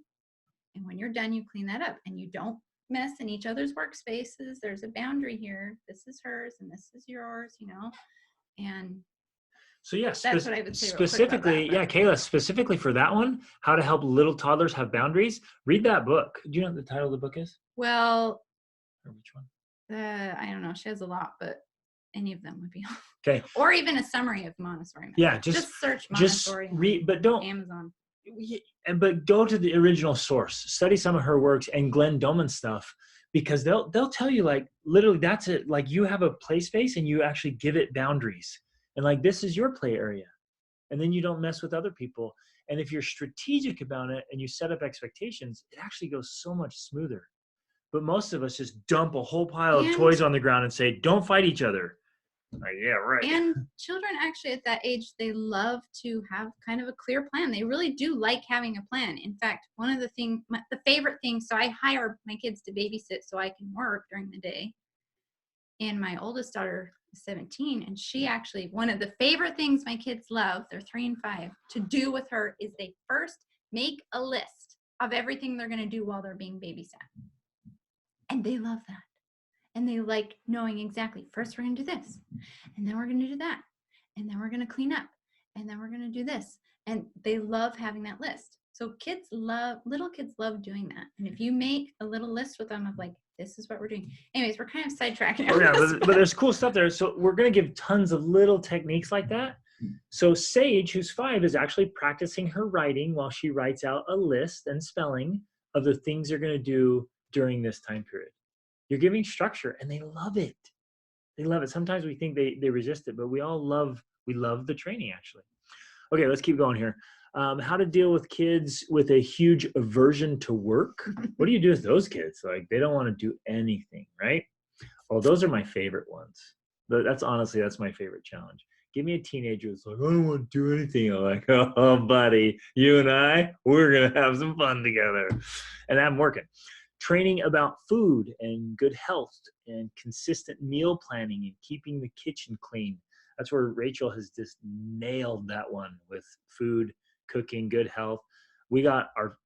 [SPEAKER 2] And when you're done, you clean that up, and you don't mess in each other's workspaces. There's a boundary here. This is hers and this is yours, and
[SPEAKER 1] so yes,
[SPEAKER 2] that's what I would say
[SPEAKER 1] specifically, Kayla, specifically for that one, how to help little toddlers have boundaries, read that book. Do you know what the title of the book is?
[SPEAKER 2] Well,
[SPEAKER 1] or which one?
[SPEAKER 2] I don't know. She has a lot, but any of them would be
[SPEAKER 1] okay.
[SPEAKER 2] Or even a summary of Montessori method.
[SPEAKER 1] Yeah,
[SPEAKER 2] just search Montessori.
[SPEAKER 1] Just read, but don't
[SPEAKER 2] Amazon.
[SPEAKER 1] But go to the original source. Study some of her works and Glenn Doman stuff, because they'll tell you, like, literally that's it. Like, you have a play space and you actually give it boundaries, and like, this is your play area, and then you don't mess with other people. And if you're strategic about it and you set up expectations, it actually goes so much smoother. But most of us just dump a whole pile of toys on the ground and say, don't fight each other. Like, yeah, right.
[SPEAKER 2] And children actually at that age, they love to have kind of a clear plan. They really do like having a plan. In fact, one of the favorite things, so I hire my kids to babysit so I can work during the day. And my oldest daughter is 17, and she actually, one of the favorite things my kids love, they're 3 and 5, to do with her is they first make a list of everything they're going to do while they're being babysat. And they love that. And they like knowing exactly, first we're going to do this, and then we're going to do that, and then we're going to clean up, and then we're going to do this. And they love having that list. So little kids love doing that. And if you make a little list with them of like, this is what we're doing. Anyways, we're kind of sidetracking.
[SPEAKER 1] Oh, yeah, but there's cool stuff there. So we're going to give tons of little techniques like that. So Sage, who's 5, is actually practicing her writing while she writes out a list and spelling of the things they're going to do during this time period. You're giving structure, and they love it. They love it. Sometimes we think they resist it, but we love the training, actually. Okay, let's keep going here. How to deal with kids with a huge aversion to work. What do you do with those kids? Like, they don't want to do anything, right? Well, those are my favorite ones. That's my favorite challenge. Give me a teenager who's like, I don't want to do anything. I'm like, oh, buddy, you and we're going to have some fun together. And I'm working. Training about food and good health and consistent meal planning and keeping the kitchen clean. That's where Rachel has just nailed that one with food, cooking, good health. We got our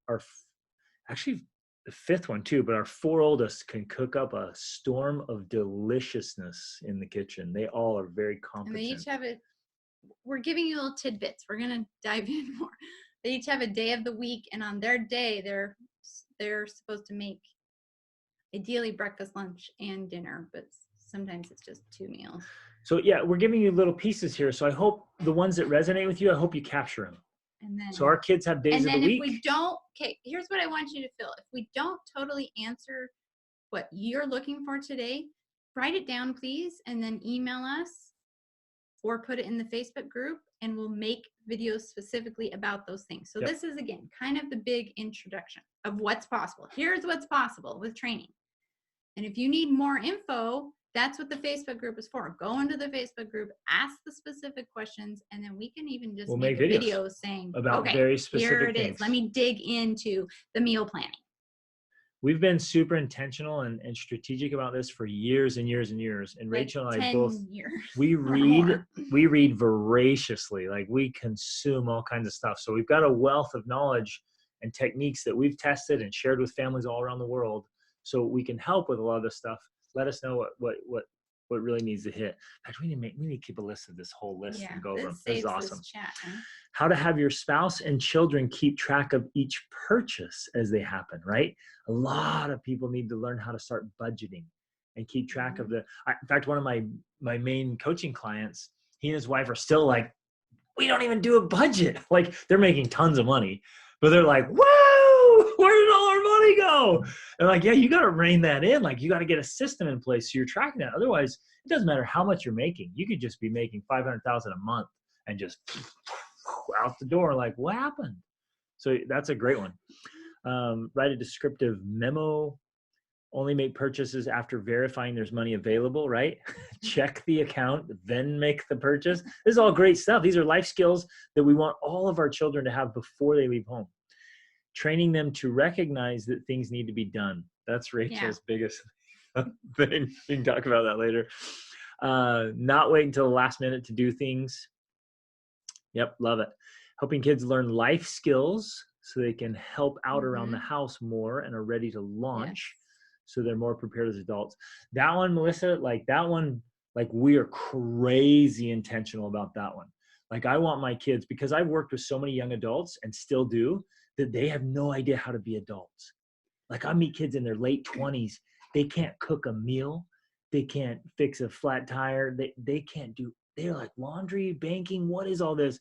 [SPEAKER 1] actually the 5th one too, but our 4 oldest can cook up a storm of deliciousness in the kitchen. They all are very competent.
[SPEAKER 2] And they each have we're giving you little tidbits. We're going to dive in more. They each have a day of the week, and on their day, they're supposed to make ideally breakfast, lunch, and dinner, but sometimes it's just 2 meals.
[SPEAKER 1] So yeah, we're giving you little pieces here. So I hope the ones that resonate with you, I hope you capture them.
[SPEAKER 2] And then,
[SPEAKER 1] so our kids have days of the week.
[SPEAKER 2] And then if we don't, okay, here's what I want you to feel. If we don't totally answer what you're looking for today, write it down, please, and then email us or put it in the Facebook group, and we'll make videos specifically about those things. So this is, again, kind of the big introduction of what's possible. Here's what's possible with training. And if you need more info, that's what the Facebook group is for. Go into the Facebook group, ask the specific questions, and then we can even just make a video saying,
[SPEAKER 1] about very specific
[SPEAKER 2] here it
[SPEAKER 1] things.
[SPEAKER 2] is. Let me dig into the meal planning.
[SPEAKER 1] We've been super intentional and strategic about this for years and years and years. And Rachel and I both, we read voraciously, like we consume all kinds of stuff. So we've got a wealth of knowledge and techniques that we've tested and shared with families all around the world. So we can help with a lot of this stuff. Let us know what really needs to hit. In fact, we need to keep a list of this whole list and go over them. This is awesome. How to have your spouse and children keep track of each purchase as they happen, right? A lot of people need to learn how to start budgeting and keep track of in fact, one of my main coaching clients, he and his wife are still like, we don't even do a budget. Like, they're making tons of money, but they're like, whoa, where did all our money go? And like, yeah, you got to rein that in. Like, you got to get a system in place so you're tracking that. Otherwise, it doesn't matter how much you're making. You could just be making $500,000 a month and just out the door. Like, what happened? So that's a great one. Write a descriptive memo. Only make purchases after verifying there's money available, right? Check the account, then make the purchase. This is all great stuff. These are life skills that we want all of our children to have before they leave home. Training them to recognize that things need to be done. That's Rachel's biggest thing. We can talk about that later. Not wait until the last minute to do things. Yep, love it. Helping kids learn life skills so they can help out around the house more and are ready to launch. So they're more prepared as adults. That one, Melissa, like we are crazy intentional about that one. Like, I want my kids, because I've worked with so many young adults and still do, that they have no idea how to be adults. Like, I meet kids in their late 20s. They can't cook a meal. They can't fix a flat tire. They can't do, they're like, laundry, banking, what is all this?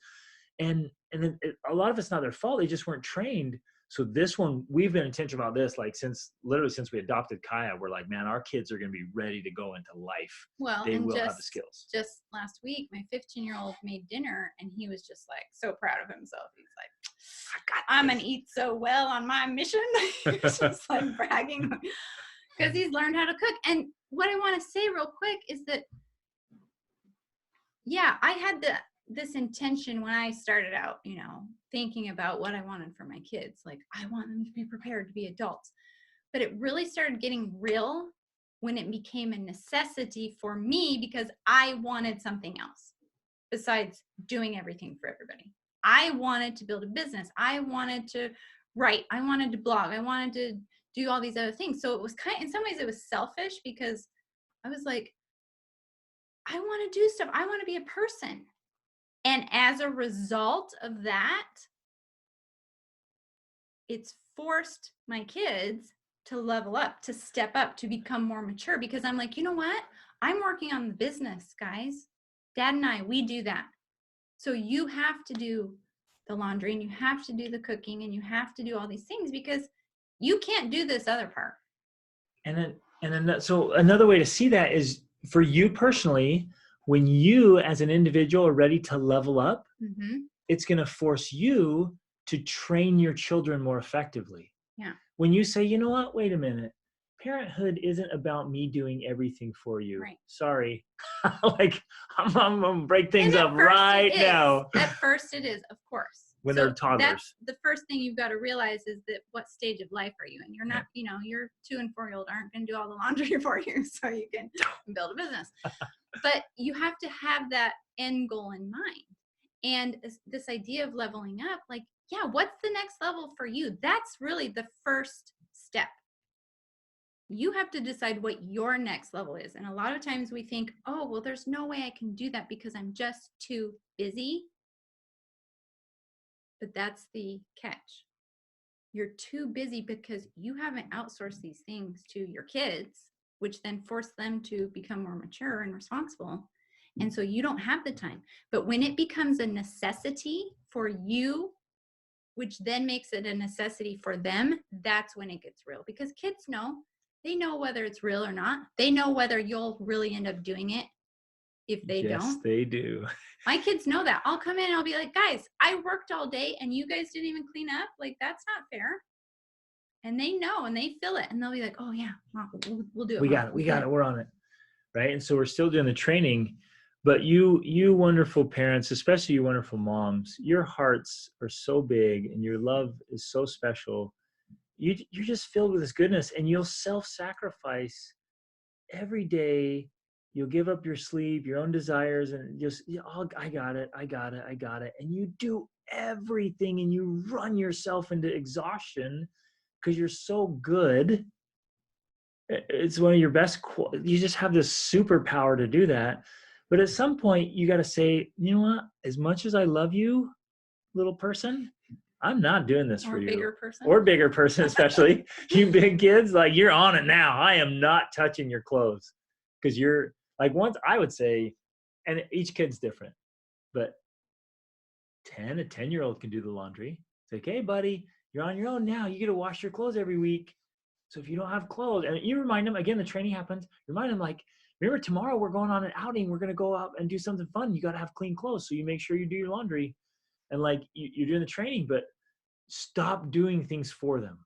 [SPEAKER 1] And then a lot of it's not their fault. They just weren't trained. So this one, we've been intentional about this, like since we adopted Kaya, we're like, man, our kids are going to be ready to go into life.
[SPEAKER 2] Well,
[SPEAKER 1] they will have the skills.
[SPEAKER 2] Just last week, my 15-year-old made dinner, and he was just like so proud of himself. He's like, I'm going to eat so well on my mission. He's just like bragging because he's learned how to cook. And what I want to say real quick is that, I had this intention when I started out, thinking about what I wanted for my kids. Like, I want them to be prepared to be adults. But it really started getting real when it became a necessity for me, because I wanted something else besides doing everything for everybody. I wanted to build a business. I wanted to write. I wanted to blog. I wanted to do all these other things. So it was in some ways it was selfish, because I was like, I want to do stuff. I want to be a person. And as a result of that, it's forced my kids to level up, to step up, to become more mature, because I'm like, you know what? I'm working on the business, guys. Dad and I, we do that. So you have to do the laundry, and you have to do the cooking, and you have to do all these things, because you can't do this other part.
[SPEAKER 1] And then so another way to see that is, for you personally, when you as an individual are ready to level up, it's going to force you to train your children more effectively.
[SPEAKER 2] Yeah.
[SPEAKER 1] When you say, you know what, wait a minute, parenthood isn't about me doing everything for you.
[SPEAKER 2] Right.
[SPEAKER 1] Sorry. Like, I'm going to break things up right now.
[SPEAKER 2] At first it is, of course.
[SPEAKER 1] When they're toddlers.
[SPEAKER 2] That's the first thing you've got to realize, is that what stage of life are you in? You're not, your 2 and 4-year-old aren't going to do all the laundry for you so you can build a business. But you have to have that end goal in mind. And this idea of leveling up, like, what's the next level for you? That's really the first step. You have to decide what your next level is. And a lot of times we think, oh, well, there's no way I can do that because I'm just too busy. But that's the catch. You're too busy because you haven't outsourced these things to your kids, which then force them to become more mature and responsible. And so you don't have the time. But when it becomes a necessity for you, which then makes it a necessity for them, that's when it gets real. Because kids know They know whether it's real or not. They know whether you'll really end up doing it if they don't.
[SPEAKER 1] Yes, they do.
[SPEAKER 2] My kids know that. I'll come in and I'll be like, guys, I worked all day and you guys didn't even clean up. Like, that's not fair. And they know and they feel it. And they'll be like, oh, yeah, Mom, we'll do it.
[SPEAKER 1] We got it. We got it. We're on it. Right. And so we're still doing the training. But you wonderful parents, especially you wonderful moms, your hearts are so big and your love is so special. You're just filled with this goodness, and you'll self-sacrifice every day. You'll give up your sleep, your own desires, and just, oh, I got it. And you do everything, and you run yourself into exhaustion because you're so good. It's one of your best. You just have this superpower to do that. But at some point, you got to say, you know what? As much as I love you, little person, I'm not doing this for you. Or bigger person, especially you big kids. Like, you're on it now. I am not touching your clothes, because you're like, once I would say, and each kid's different, but a 10-year-old can do the laundry. It's like, hey, buddy, you're on your own now. You get to wash your clothes every week. So if you don't have clothes, and you remind them, again, the training happens, remind them, like, remember, tomorrow we're going on an outing. We're going to go out and do something fun. You got to have clean clothes. So you make sure you do your laundry. And like, you're doing the training, but stop doing things for them.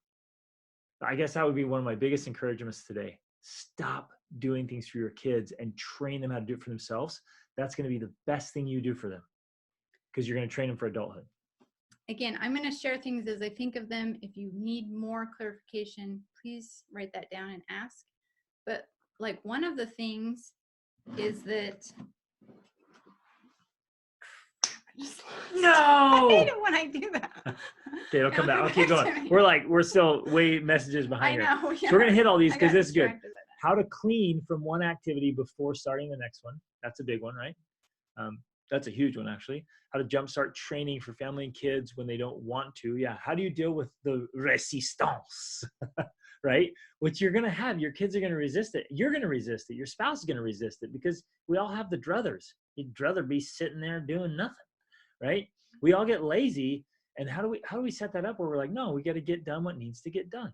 [SPEAKER 1] I guess that would be one of my biggest encouragements today. Stop doing things for your kids and train them how to do it for themselves. That's going to be the best thing you do for them, because you're going to train them for adulthood.
[SPEAKER 2] Again, I'm going to share things as I think of them. If you need more clarification, please write that down and ask. But like, one of the things is that
[SPEAKER 1] no,
[SPEAKER 2] I hate it when I do that.
[SPEAKER 1] Okay, it'll come back. I'll keep going. We're still way messages behind here.
[SPEAKER 2] Yeah.
[SPEAKER 1] So we're gonna hit all these because this is good. How to clean from one activity before starting the next one. That's a big one, right? That's a huge one, actually. How to jumpstart training for family and kids when they don't want to. Yeah. How do you deal with the resistance, right? Which you're gonna have. Your kids are gonna resist it. You're gonna resist it. Your spouse is gonna resist it, because we all have the druthers. You'd rather be sitting there doing nothing. Right? We all get lazy. And how do we set that up where we're like, no, we got to get done what needs to get done.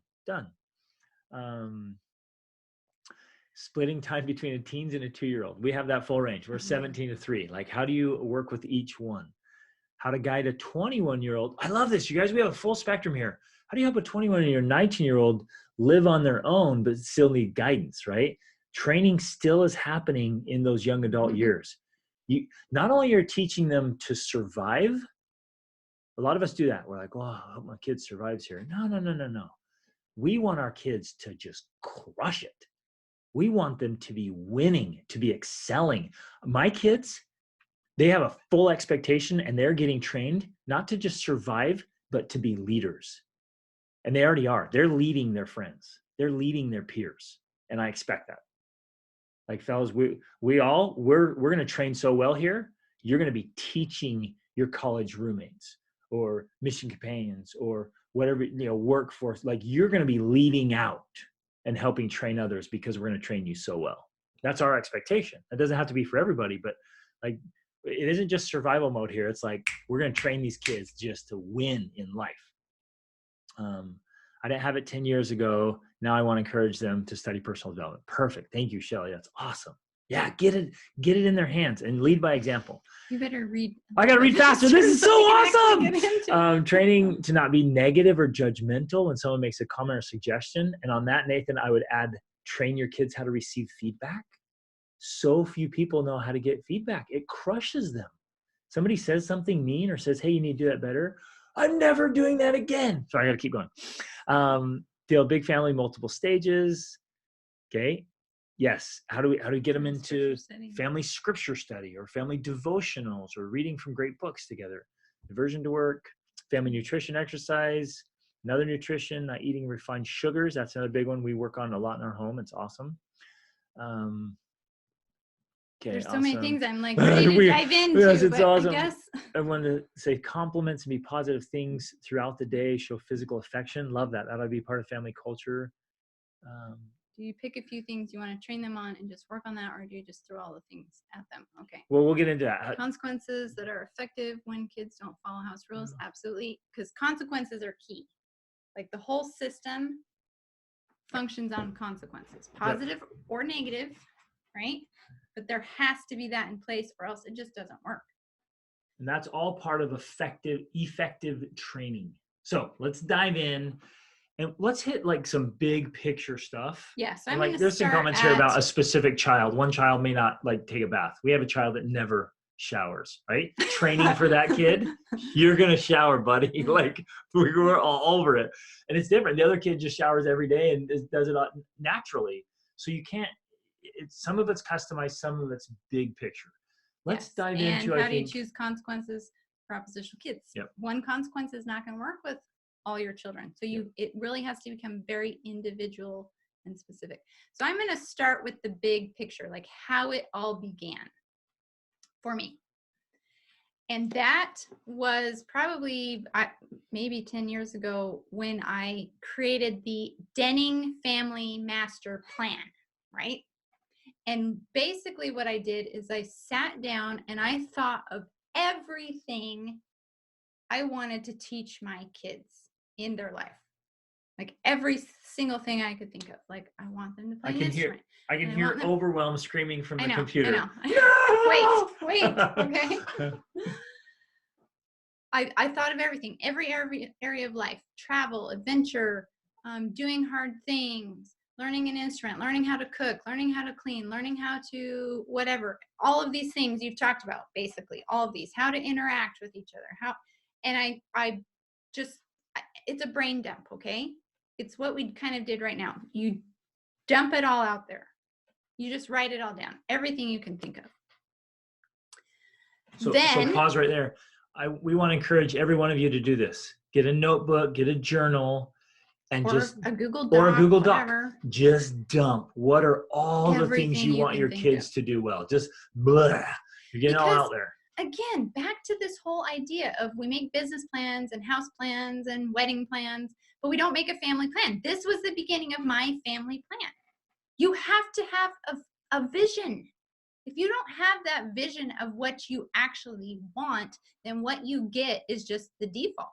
[SPEAKER 1] Splitting time between a teens and a 2-year-old. We have that full range. We're 17 to 3. Like, how do you work with each one? How to guide a 21-year-old. I love this. You guys, we have a full spectrum here. How do you help a 21 or 19-year-old live on their own, but still need guidance, right? Training still is happening in those young adult years. You not only are teaching them to survive. A lot of us do that. We're like, well, I hope my kid survives here. No. We want our kids to just crush it. We want them to be winning, to be excelling. My kids, they have a full expectation, and they're getting trained not to just survive, but to be leaders. And they already are. They're leading their friends. They're leading their peers. And I expect that. Like, fellas, we're going to train so well here. You're going to be teaching your college roommates or mission companions or whatever, workforce. Like, you're going to be leading out and helping train others, because we're going to train you so well. That's our expectation. That doesn't have to be for everybody, but like, it isn't just survival mode here. It's like, we're going to train these kids just to win in life. I didn't have it 10 years ago. Now I want to encourage them to study personal development. Perfect. Thank you, Shelly. That's awesome. Yeah, get it in their hands and lead by example.
[SPEAKER 2] You better read.
[SPEAKER 1] I got to read faster. This is so awesome. Training to not be negative or judgmental when someone makes a comment or suggestion. And on that, Nathan, I would add, train your kids how to receive feedback. So few people know how to get feedback. It crushes them. Somebody says something mean or says, hey, you need to do that better. I'm never doing that again. So I got to keep going. Feel big family, multiple stages. Okay. Yes. How do we get them into family scripture study or family devotionals or reading from great books together? Diversion to work, family nutrition exercise, another nutrition, not eating refined sugars. That's another big one we work on a lot in our home. It's awesome.
[SPEAKER 2] There's so many things I'm like ready to dive into.
[SPEAKER 1] Yes, it's
[SPEAKER 2] but
[SPEAKER 1] awesome.
[SPEAKER 2] I guess
[SPEAKER 1] I want to say compliments and be positive things throughout the day. Show physical affection. Love that. That'll be part of family culture.
[SPEAKER 2] Do you pick a few things you want to train them on and just work on that, or do you just throw all the things at them? Okay.
[SPEAKER 1] Well, we'll get into that.
[SPEAKER 2] Consequences that are effective when kids don't follow house rules. Absolutely. Because consequences are key. Like, the whole system functions on consequences, positive or negative, right? But there has to be that in place or else it just doesn't work.
[SPEAKER 1] And that's all part of effective training. So let's dive in and let's hit like some big picture stuff.
[SPEAKER 2] Yeah, so
[SPEAKER 1] And
[SPEAKER 2] I'm
[SPEAKER 1] like
[SPEAKER 2] going to
[SPEAKER 1] there's some
[SPEAKER 2] start
[SPEAKER 1] comments here about
[SPEAKER 2] at,
[SPEAKER 1] a specific child. One child may not like take a bath. We have a child that never showers, right? Training for that kid, you're gonna shower, buddy. Like we were all over it. And it's different. The other kid just showers every day and does it naturally. So you can't, some of it's customized, some of it's big picture. Let's
[SPEAKER 2] yes.
[SPEAKER 1] dive
[SPEAKER 2] and
[SPEAKER 1] into,
[SPEAKER 2] how
[SPEAKER 1] I
[SPEAKER 2] do you
[SPEAKER 1] think,
[SPEAKER 2] choose consequences for oppositional kids?
[SPEAKER 1] Yep.
[SPEAKER 2] One consequence is not going to work with all your children. So it really has to become very individual and specific. So I'm going to start with the big picture, like how it all began for me. And that was probably maybe 10 years ago when I created the Denning Family Master Plan, right? And basically what I did is I sat down and I thought of everything I wanted to teach my kids in their life. Like every single thing I could think of. Like I want them to play an instrument.
[SPEAKER 1] I can hear overwhelmed screaming from the computer.
[SPEAKER 2] I know. Wait, okay. I thought of everything, every area of life, travel, adventure, doing hard things, learning an instrument, learning how to cook, learning how to clean, learning how to whatever, all of these things you've talked about, basically, all of these, how to interact with each other, and I just, it's a brain dump, okay? It's what we kind of did right now. You dump it all out there. You just write it all down, everything you can think of.
[SPEAKER 1] So pause right there. We want to encourage every one of you to do this. Get a notebook, get a journal, and just
[SPEAKER 2] a Google Doc,
[SPEAKER 1] or a Google Doc.
[SPEAKER 2] Whatever.
[SPEAKER 1] Just dump. What are all the things you want your kids to do well? Just blah. You're getting all out there.
[SPEAKER 2] Again, back to this whole idea of we make business plans and house plans and wedding plans, but we don't make a family plan. This was the beginning of my family plan. You have to have a vision. If you don't have that vision of what you actually want, then what you get is just the default.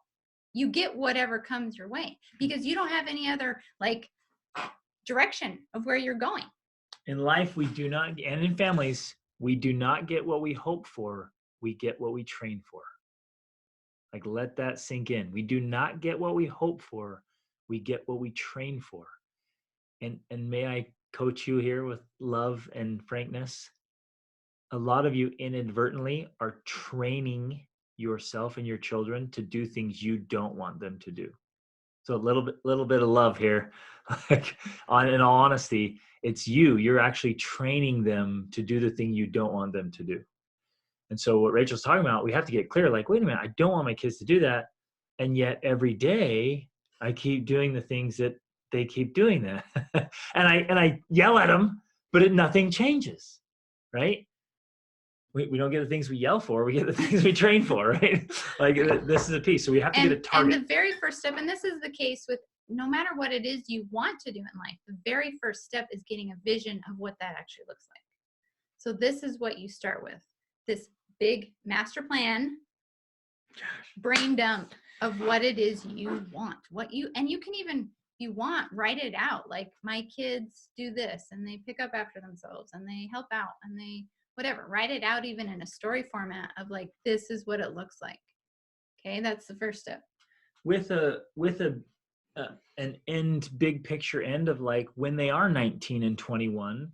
[SPEAKER 2] You get whatever comes your way because you don't have any other like direction of where you're going.
[SPEAKER 1] In life, we do not, and in families, we do not get what we hope for. We get what we train for. Like, let that sink in. We do not get what we hope for. We get what we train for. And may I coach you here with love and frankness? A lot of you inadvertently are training yourself and your children to do things you don't want them to do. So a little bit of love here. Like, in all honesty, it's you're actually training them to do the thing you don't want them to do. And so what Rachel's talking about, we have to get clear, like, wait a minute, I don't want my kids to do that. And yet every day I keep doing the things that they keep doing that. and I yell at them, but nothing changes, right? We don't get the things we yell for, we get the things we train for, right? Like this is a piece. So we have to get a target.
[SPEAKER 2] And the very first step, and this is the case with no matter what it is you want to do in life, the very first step is getting a vision of what that actually looks like. So this is what you start with. This big master plan, brain dump of what it is you want. And you can even, if you want, write it out. Like my kids do this and they pick up after themselves and they help out and they whatever, write it out even in a story format of like, this is what it looks like. Okay, that's the first step.
[SPEAKER 1] With an big picture end of like when they are 19 and 21,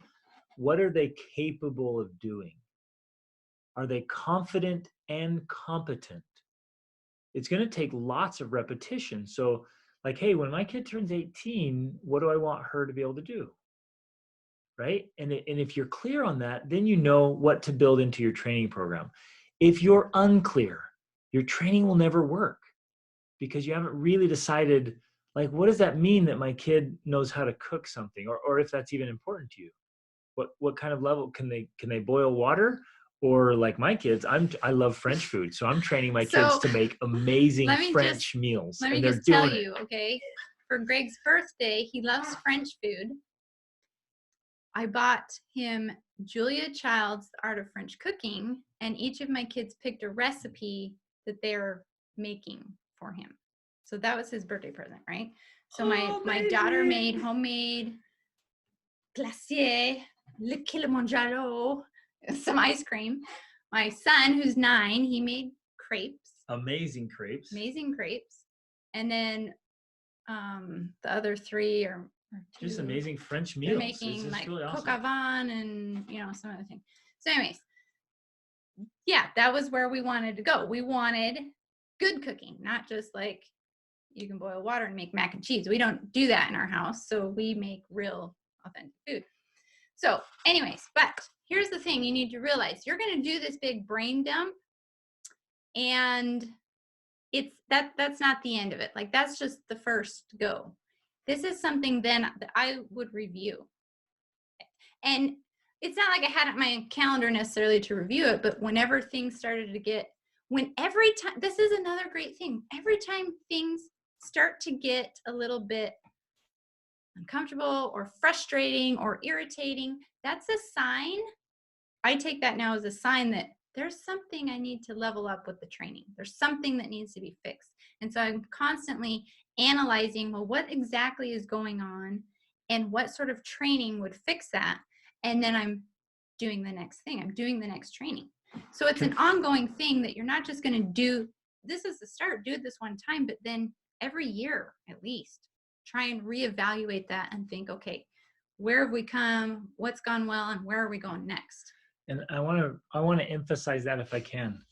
[SPEAKER 1] what are they capable of doing? Are they confident and competent? It's going to take lots of repetition. So like, hey, when my kid turns 18, what do I want her to be able to do? Right? And if you're clear on that, then you know what to build into your training program. If you're unclear, your training will never work because you haven't really decided, like, what does that mean that my kid knows how to cook something, or if that's even important to you? What kind of level can they boil water? Or like my kids, I love French food, so I'm training my kids to make amazing French meals.
[SPEAKER 2] Let me just tell you, okay? For Greg's birthday, he loves French food. I bought him Julia Child's The Art of French Cooking, and each of my kids picked a recipe that they're making for him. So that was his birthday present, right? So my daughter made homemade glacier, le Kilimanjaro, some ice cream. My son, who's 9, he made crepes.
[SPEAKER 1] Amazing crepes.
[SPEAKER 2] And then the other 3 are
[SPEAKER 1] just amazing French meals.
[SPEAKER 2] They're making like really awesome. Coq au vin and some other things. So anyways, yeah, that was where we wanted to go. We wanted good cooking, not just like you can boil water and make mac and cheese. We don't do that in our house. So we make real authentic food. So anyways, but here's the thing you need to realize. You're going to do this big brain dump, and that's not the end of it. Like, that's just the first go. This is something then that I would review. And it's not like I had it on my calendar necessarily to review it, but whenever things started to get, every time, this is another great thing. Every time things start to get a little bit uncomfortable or frustrating or irritating, that's a sign. I take that now as a sign that there's something I need to level up with the training. There's something that needs to be fixed. And so I'm constantly analyzing, well, what exactly is going on and what sort of training would fix that? And then I'm doing the next thing. I'm doing the next training. So it's an ongoing thing that you're not just going to do. This is the start. Do this one time, but then every year at least, try and reevaluate that and think, okay, where have we come? What's gone well? And where are we going next?
[SPEAKER 1] And I want to emphasize that if I can.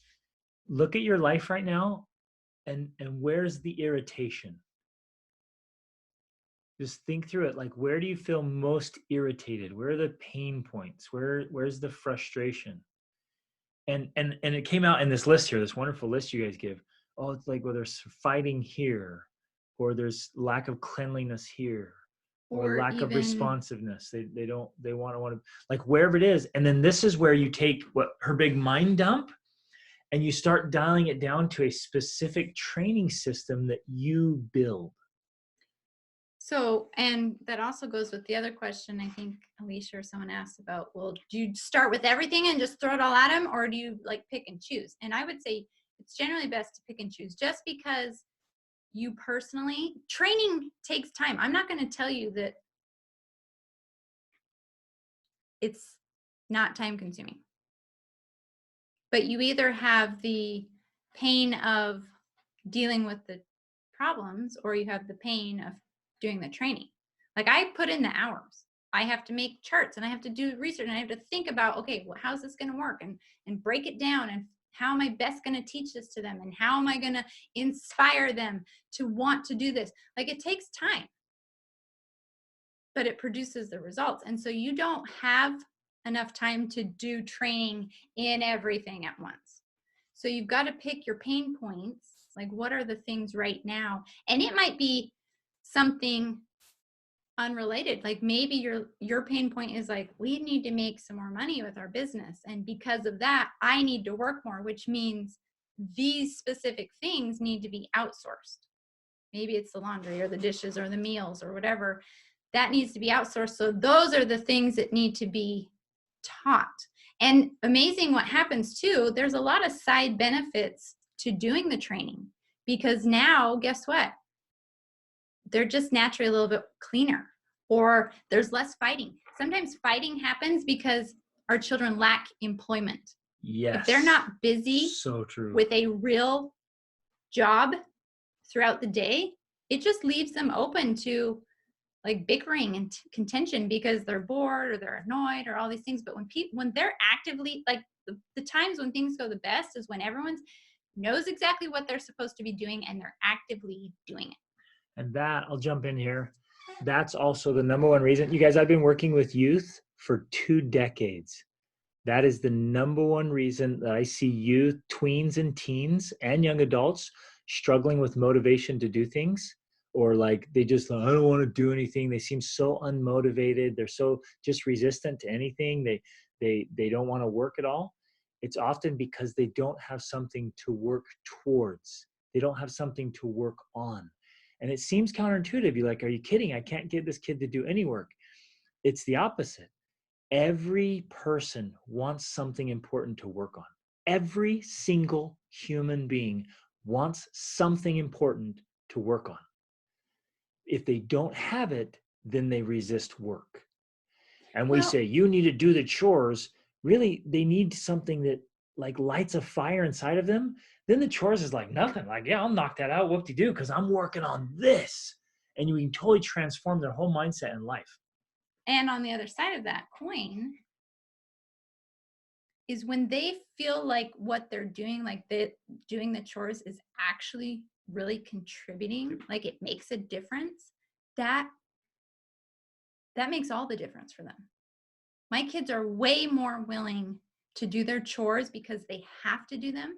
[SPEAKER 1] Look at your life right now, and where's the irritation? Just think through it. Like, where do you feel most irritated? Where are the pain points? Where's the frustration? And it came out in this list here, this wonderful list you guys give. Oh, it's like, well, there's fighting here, or there's lack of cleanliness here, or lack of responsiveness. They want to like wherever it is. And then this is where you take her big mind dump and you start dialing it down to a specific training system that you build.
[SPEAKER 2] So, and that also goes with the other question I think Alicia or someone asked about, well, do you start with everything and just throw it all at them, or do you like pick and choose? And I would say it's generally best to pick and choose, just because you personally, training takes time. I'm not going to tell you that it's not time consuming, but you either have the pain of dealing with the problems, or you have the pain of doing the training. Like, I put in the hours. I have to make charts and I have to do research and I have to think about, okay, well, how's this going to work, and break it down, and how am I best going to teach this to them, and how am I going to inspire them to want to do this? Like, it takes time, but it produces the results. And so you don't have enough time to do training in everything at once. So you've got to pick your pain points. Like, what are the things right now? And it might be something unrelated. Like, maybe your pain point is like, we need to make some more money with our business, and because of that, I need to work more, which means these specific things need to be outsourced. Maybe it's the laundry or the dishes or the meals or whatever that needs to be outsourced. So those are the things that need to be taught. And amazing what happens too, there's a lot of side benefits to doing the training, because now, guess what? They're just naturally a little bit cleaner, or there's less fighting. Sometimes fighting happens because our children lack employment.
[SPEAKER 1] Yes.
[SPEAKER 2] If they're not busy
[SPEAKER 1] so true.
[SPEAKER 2] with a real job throughout the day, it just leaves them open to like bickering and contention because they're bored or they're annoyed or all these things. But when they're actively, like, the times when things go the best is when everyone knows exactly what they're supposed to be doing and they're actively doing it.
[SPEAKER 1] And that, I'll jump in here. That's also the number one reason. You guys, I've been working with youth for 2 decades. That is the number one reason that I see youth, tweens and teens and young adults struggling with motivation to do things, or like they just, I don't want to do anything. They seem so unmotivated. They're so just resistant to anything. They don't want to work at all. It's often because they don't have something to work towards. They don't have something to work on. And it seems counterintuitive. You're like, are you kidding? I can't get this kid to do any work. It's the opposite. Every person wants something important to work on. Every single human being wants something important to work on. if they don't have it, then they resist work. And we
[SPEAKER 2] Well,
[SPEAKER 1] say, you need to do the chores. Really, they need something that like lights a fire inside of them. Then the chores is like nothing. Like, yeah, I'll knock that out. Whoop-de-doo, because I'm working on this. And you can totally transform their whole mindset in life.
[SPEAKER 2] and on the other side of that coin is when they feel like what they're doing, like doing the chores is actually really contributing, like it makes a difference, that makes all the difference for them. My kids are way more willing to do their chores because they have to do them,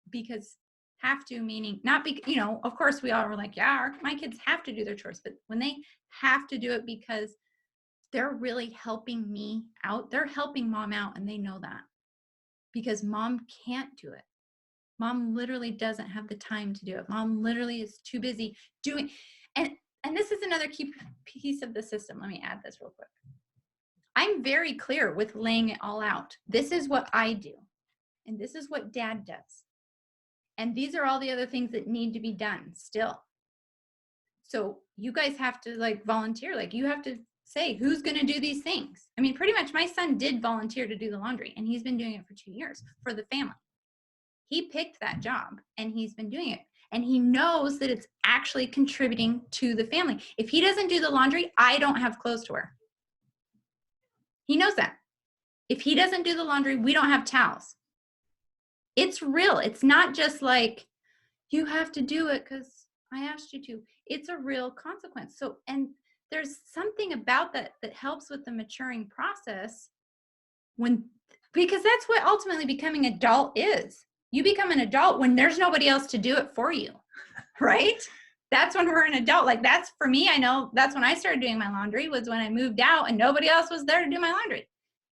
[SPEAKER 2] because have to meaning not be, of course we all were like, yeah, my kids have to do their chores, but when they have to do it because they're really helping me out, they're helping mom out, and they know that because mom can't do it. Mom literally doesn't have the time to do it. Mom literally is too busy doing, and this is another key piece of the system. Let me add this real quick. I'm very clear with laying it all out. This is what I do, and this is what dad does. And these are all the other things that need to be done still. So you guys have to like volunteer. Like you have to say who's going to do these things. I mean, pretty much my son did volunteer to do the laundry, and he's been doing it for 2 years for the family. He picked that job and he's been doing it. And he knows that it's actually contributing to the family. If he doesn't do the laundry, I don't have clothes to wear. He knows that. If he doesn't do the laundry, we don't have towels. It's real. It's not just like, you have to do it because I asked you to. It's a real consequence. So, and there's something about that that helps with the maturing process because that's what ultimately becoming adult is. You become an adult when there's nobody else to do it for you, right? That's when we're an adult. Like that's for me, I know that's when I started doing my laundry, was when I moved out and nobody else was there to do my laundry.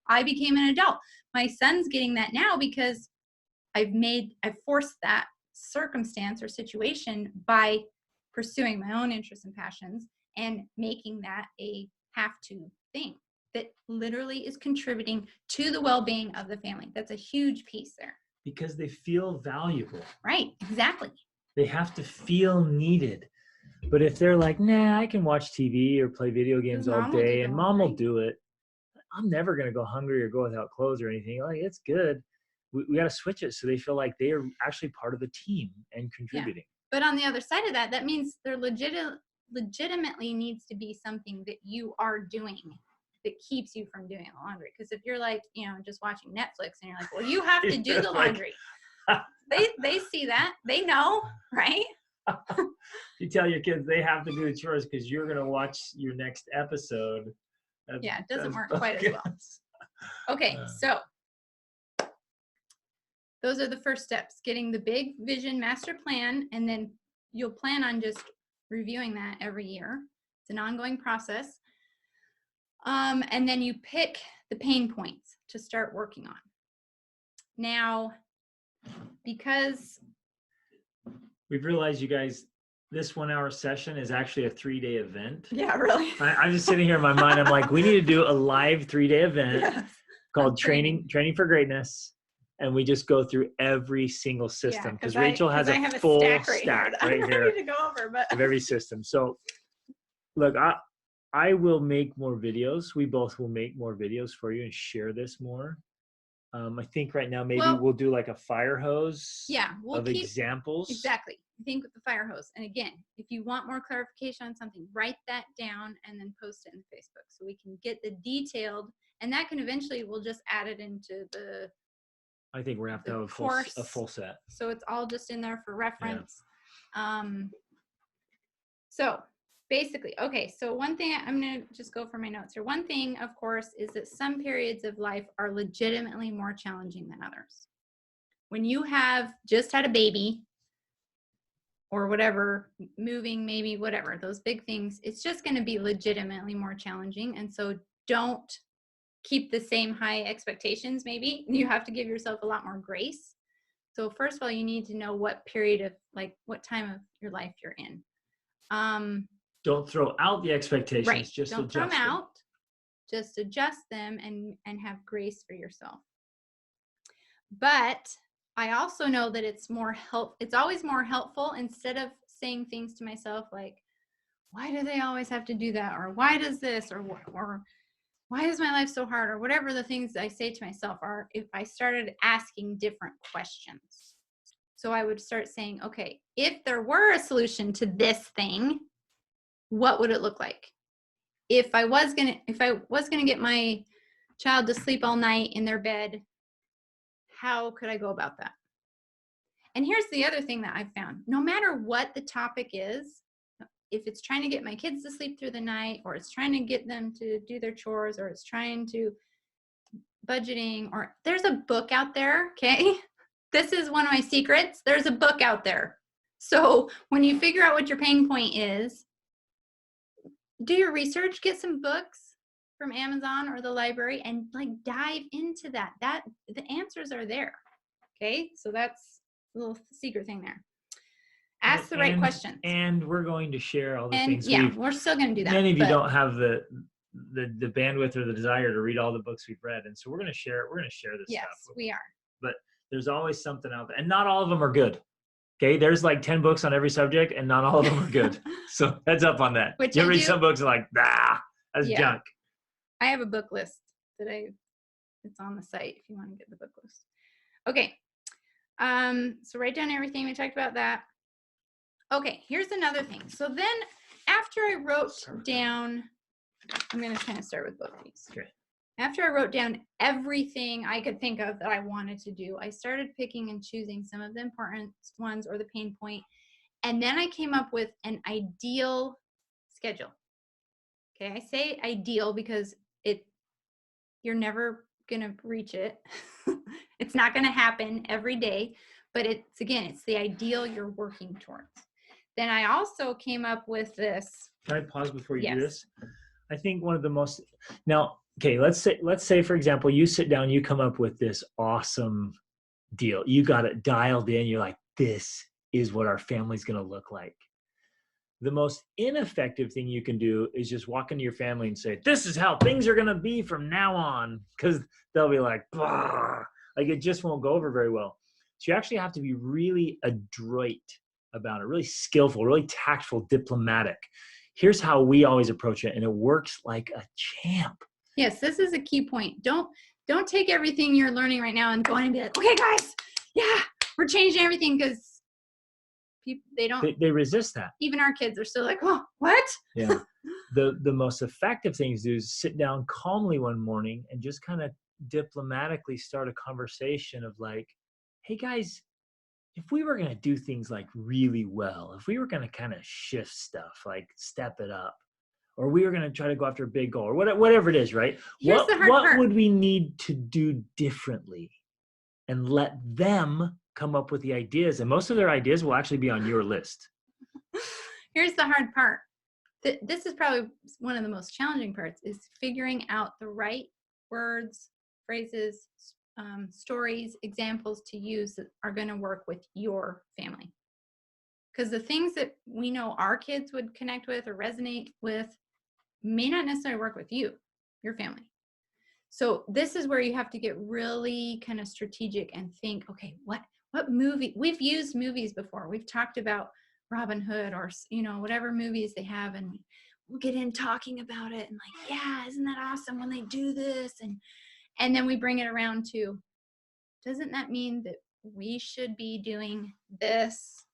[SPEAKER 2] I became an adult. My son's getting that now because I've forced that circumstance or situation by pursuing my own interests and passions and making that a have-to thing that literally is contributing to the well-being of the family. That's a huge piece there.
[SPEAKER 1] Because they feel valuable.
[SPEAKER 2] Right, exactly.
[SPEAKER 1] They have to feel needed. But if they're like, nah, I can watch TV or play video games all day and mom will do it, I'm never going to go hungry or go without clothes or anything. Like, it's good. We got to switch it so they feel like they are actually part of the team and contributing.
[SPEAKER 2] Yeah. But on the other side of that, that means there legitimately needs to be something that you are doing that keeps you from doing the laundry. Because if you're like, just watching Netflix and you're like, well, you have to do the laundry. They see that. They know, right?
[SPEAKER 1] You tell your kids they have to do the chores because you're going to watch your next episode.
[SPEAKER 2] It doesn't work quite as well. Okay, so those are the first steps, getting the big vision master plan, and then you'll plan on just reviewing that every year. It's an ongoing process. And then you pick the pain points to start working on. Now, because
[SPEAKER 1] we've realized, you guys, this 1 hour session is actually a 3-day event.
[SPEAKER 2] Yeah, really.
[SPEAKER 1] I'm just sitting here in my mind. I'm like, we need to do a live 3-day event called Training for Greatness. And we just go through every single system because Rachel has a full stack right here
[SPEAKER 2] to go over,
[SPEAKER 1] of every system. So look, I will make more videos. We both will make more videos for you and share this more. I think right now maybe we'll do like a fire hose of examples.
[SPEAKER 2] Exactly. I think with the fire hose. And again, if you want more clarification on something, write that down and then post it in Facebook so we can get the detailed, and that can eventually, we'll just add it into the,
[SPEAKER 1] I think we're going to have a full set.
[SPEAKER 2] So it's all just in there for reference. Yeah. So basically, okay, so one thing, I'm going to just go for my notes here. One thing, of course, is that some periods of life are legitimately more challenging than others. When you have just had a baby or whatever, moving, maybe whatever, those big things, it's just going to be legitimately more challenging. And so don't keep the same high expectations. Maybe you have to give yourself a lot more grace. So first of all, you need to know what period of, like, what time of your life you're in.
[SPEAKER 1] Don't throw out the expectations.
[SPEAKER 2] Right.
[SPEAKER 1] Just
[SPEAKER 2] don't
[SPEAKER 1] adjust
[SPEAKER 2] throw them
[SPEAKER 1] them
[SPEAKER 2] out. Just adjust them and have grace for yourself. But I also know that it's always more helpful, instead of saying things to myself like, why do they always have to do that? Or why does this? Or why is my life so hard? Or whatever the things I say to myself are, if I started asking different questions. So I would start saying, okay, if there were a solution to this thing, what would it look like? If I was gonna get my child to sleep all night in their bed, how could I go about that? And here's the other thing that I've found. No matter what the topic is, if it's trying to get my kids to sleep through the night, or it's trying to get them to do their chores, or it's trying to budgeting, or there's a book out there, okay? This is one of my secrets. There's a book out there. So when you figure out what your pain point is, do your research, get some books from Amazon or the library, and like dive into that. The answers are there. Okay, so that's a little secret thing there. Ask the right questions.
[SPEAKER 1] And we're going to share all the things.
[SPEAKER 2] Yeah, we're still going to do that.
[SPEAKER 1] Many of you don't have the bandwidth or the desire to read all the books we've read, and so we're going to share. We're going to share this stuff.
[SPEAKER 2] Yes, we are.
[SPEAKER 1] But there's always something out there, and not all of them are good. Okay, there's like 10 books on every subject, and not all of them are good. So heads up on that. You read some books and like, that's junk.
[SPEAKER 2] I have a book list that it's on the site if you want to get the book list. Okay. So write down everything. We talked about that. Okay, here's another thing. So then after I wrote down, I'm going to kind of start with both of these.
[SPEAKER 1] Okay.
[SPEAKER 2] After I wrote down everything I could think of that I wanted to do, I started picking and choosing some of the important ones or the pain point. And then I came up with an ideal schedule. Okay, I say ideal because you're never going to reach it. It's not going to happen every day, but it's the ideal you're working towards. Then I also came up with this.
[SPEAKER 1] Can I pause before you do this? I think one of the most, now, okay, let's say, for example, you sit down, you come up with this awesome deal. You got it dialed in. You're like, this is what our family's going to look like. The most ineffective thing you can do is just walk into your family and say, this is how things are going to be from now on. Because they'll be like, bah. Like it just won't go over very well. So you actually have to be really adroit about it, really skillful, really tactful, diplomatic. Here's how we always approach it, and it works like a champ.
[SPEAKER 2] Yes, this is a key point. Don't take everything you're learning right now and go in and be like, okay, guys, yeah, we're changing everything, because people, they resist that. Even our kids are still like, oh, what?
[SPEAKER 1] Yeah. The most effective thing to do is sit down calmly one morning and just kind of diplomatically start a conversation of like, hey guys, if we were going to do things like really well, if we were going to kind of shift stuff, like step it up, or we were going to try to go after a big goal, or whatever it is, right? What would we need to do differently? And let them come up with the ideas. And most of their ideas will actually be on your list.
[SPEAKER 2] Here's the hard part. This is probably one of the most challenging parts, is figuring out the right words, phrases, stories, examples to use that are going to work with your family. Because the things that we know our kids would connect with or resonate with may not necessarily work with you, your family. So this is where you have to get really kind of strategic and think, okay, what movie? We've used movies before. We've talked about Robin Hood, or whatever movies they have, and we'll get in talking about it and like, yeah, isn't that awesome when they do this? And then we bring it around to, doesn't that mean that we should be doing this,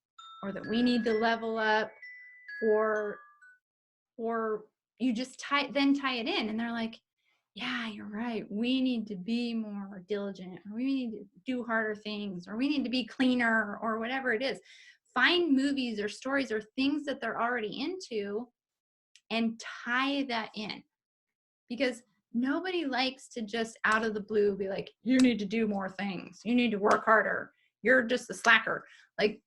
[SPEAKER 2] or that we need to level up, or you just tie it in, and they're like, yeah, you're right. We need to be more diligent, or we need to do harder things, or we need to be cleaner, or whatever it is. Find movies or stories or things that they're already into and tie that in. Because nobody likes to just out of the blue be like, you need to do more things. You need to work harder. You're just a slacker. Like,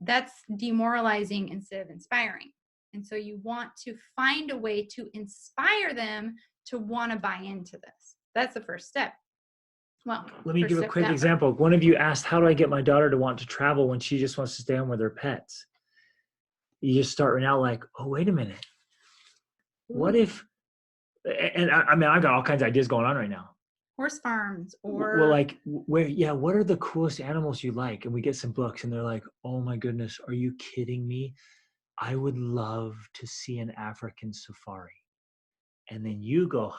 [SPEAKER 2] that's demoralizing instead of inspiring. And so you want to find a way to inspire them to want to buy into this. That's the first step. Well,
[SPEAKER 1] let me give a quick example. One of you asked, how do I get my daughter to want to travel when she just wants to stay home with her pets? You just start right now like, oh, wait a minute. What if, and I mean, I've got all kinds of ideas going on right now.
[SPEAKER 2] Horse farms, or
[SPEAKER 1] well, like what are the coolest animals you like? And we get some books and they're like, oh my goodness, are you kidding me? I would love to see an African safari. And then you go,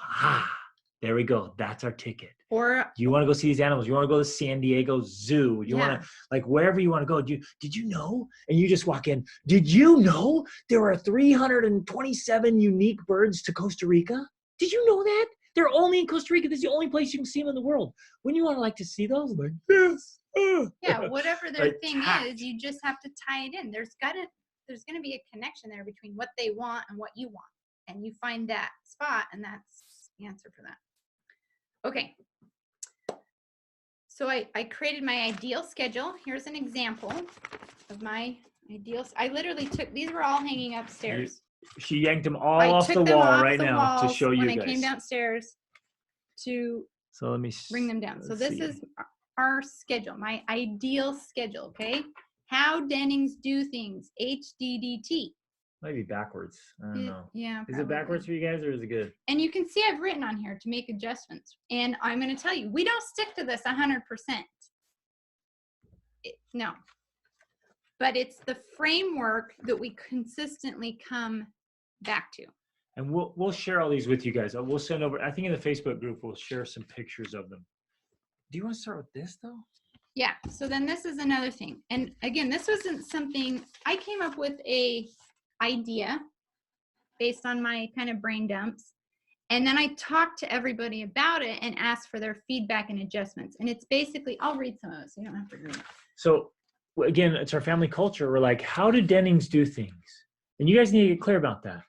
[SPEAKER 1] there we go. That's our ticket.
[SPEAKER 2] Or
[SPEAKER 1] you want to go see these animals? You want to go to San Diego Zoo? You want to, like, wherever you want to go? Did you know? And you just walk in. Did you know there are 327 unique birds to Costa Rica? Did you know that? They're only in Costa Rica. This is the only place you can see them in the world. Wouldn't you want to like to see those? Like, yes.
[SPEAKER 2] Yeah, whatever their thing
[SPEAKER 1] tact.
[SPEAKER 2] is, you just have to tie it in. There's gonna be a connection there between what they want and what you want. And you find that spot, and that's the answer for that. Okay. So I created my ideal schedule. Here's an example of my ideal. I literally took, these were all hanging upstairs.
[SPEAKER 1] She yanked them all off the wall right now to show you guys.
[SPEAKER 2] When I came downstairs to
[SPEAKER 1] let me
[SPEAKER 2] bring them down. So this is our schedule, my ideal schedule, okay? How Dennings do things, HDDT.
[SPEAKER 1] Might be backwards. I don't know.
[SPEAKER 2] Yeah.
[SPEAKER 1] Is it backwards for you guys, or is it good?
[SPEAKER 2] And you can see I've written on here to make adjustments. And I'm going to tell you, we don't stick to this 100%. No. But it's the framework that we consistently come back to.
[SPEAKER 1] And we'll share all these with you guys. We'll send over, I think in the Facebook group, we'll share some pictures of them. Do you want to start with this, though?
[SPEAKER 2] Yeah. So then this is another thing. And again, this wasn't something, I came up with a idea based on my kind of brain dumps, and then I talked to everybody about it and asked for their feedback and adjustments. And it's basically, I'll read some of it so you don't have to read it.
[SPEAKER 1] So again, it's our family culture. We're like, how do Dennings do things? And you guys need to get clear about that.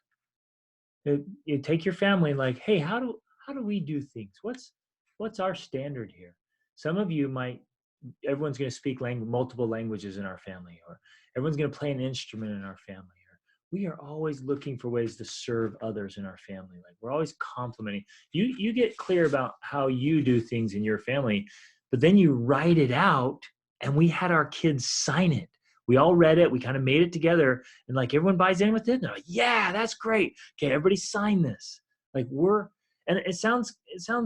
[SPEAKER 1] You take your family, like, hey, how do we do things? What's our standard here? Some of you might, everyone's going to speak multiple languages in our family, or everyone's going to play an instrument in our family. We are always looking for ways to serve others in our family. Like, we're always complimenting. You get clear about how you do things in your family, but then you write it out, and we had our kids sign it. We all read it. We kind of made it together, and like everyone buys in with it. And they're like, yeah, that's great. Okay, everybody sign this. Like, and it sounds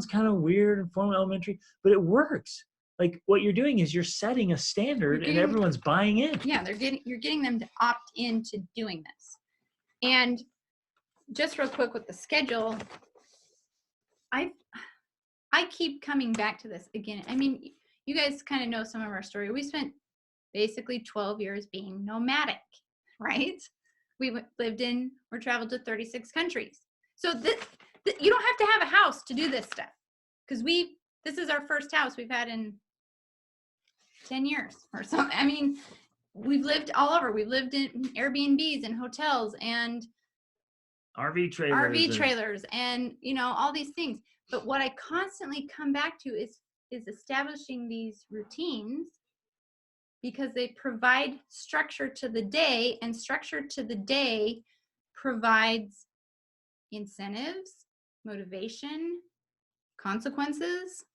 [SPEAKER 1] kind of weird and formal, elementary, but it works. Like, what you're doing is you're setting a standard, and everyone's buying in.
[SPEAKER 2] Yeah, you're getting them to opt into doing this. And just real quick with the schedule, I keep coming back to this again. I mean, you guys kind of know some of our story. We spent basically 12 years being nomadic, right? We traveled to 36 countries. So you don't have to have a house to do this stuff, because this is our first house we've had in 10 years or something. I mean, we've lived all over. We've lived in Airbnbs and hotels and
[SPEAKER 1] RV trailers and
[SPEAKER 2] all these things. But what I constantly come back to is establishing these routines, because they provide structure to the day, and structure to the day provides incentives, motivation, consequences.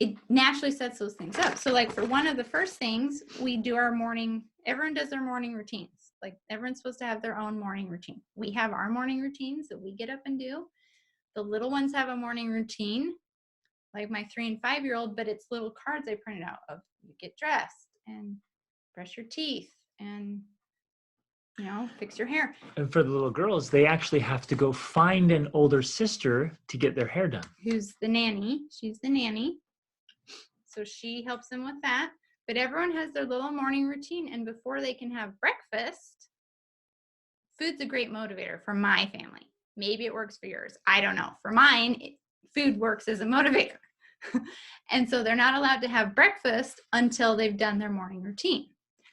[SPEAKER 2] It naturally sets those things up. So like, for one of the first things, we do everyone does their morning routines. Like, everyone's supposed to have their own morning routine. We have our morning routines that we get up and do. The little ones have a morning routine, like my 3 and 5-year-old, but it's little cards I printed out of, you get dressed and brush your teeth and fix your hair.
[SPEAKER 1] And for the little girls, they actually have to go find an older sister to get their hair done.
[SPEAKER 2] Who's the nanny? She's the nanny. So she helps them with that. But everyone has their little morning routine. And before they can have breakfast, food's a great motivator for my family. Maybe it works for yours. I don't know. For mine, food works as a motivator. And so they're not allowed to have breakfast until they've done their morning routine.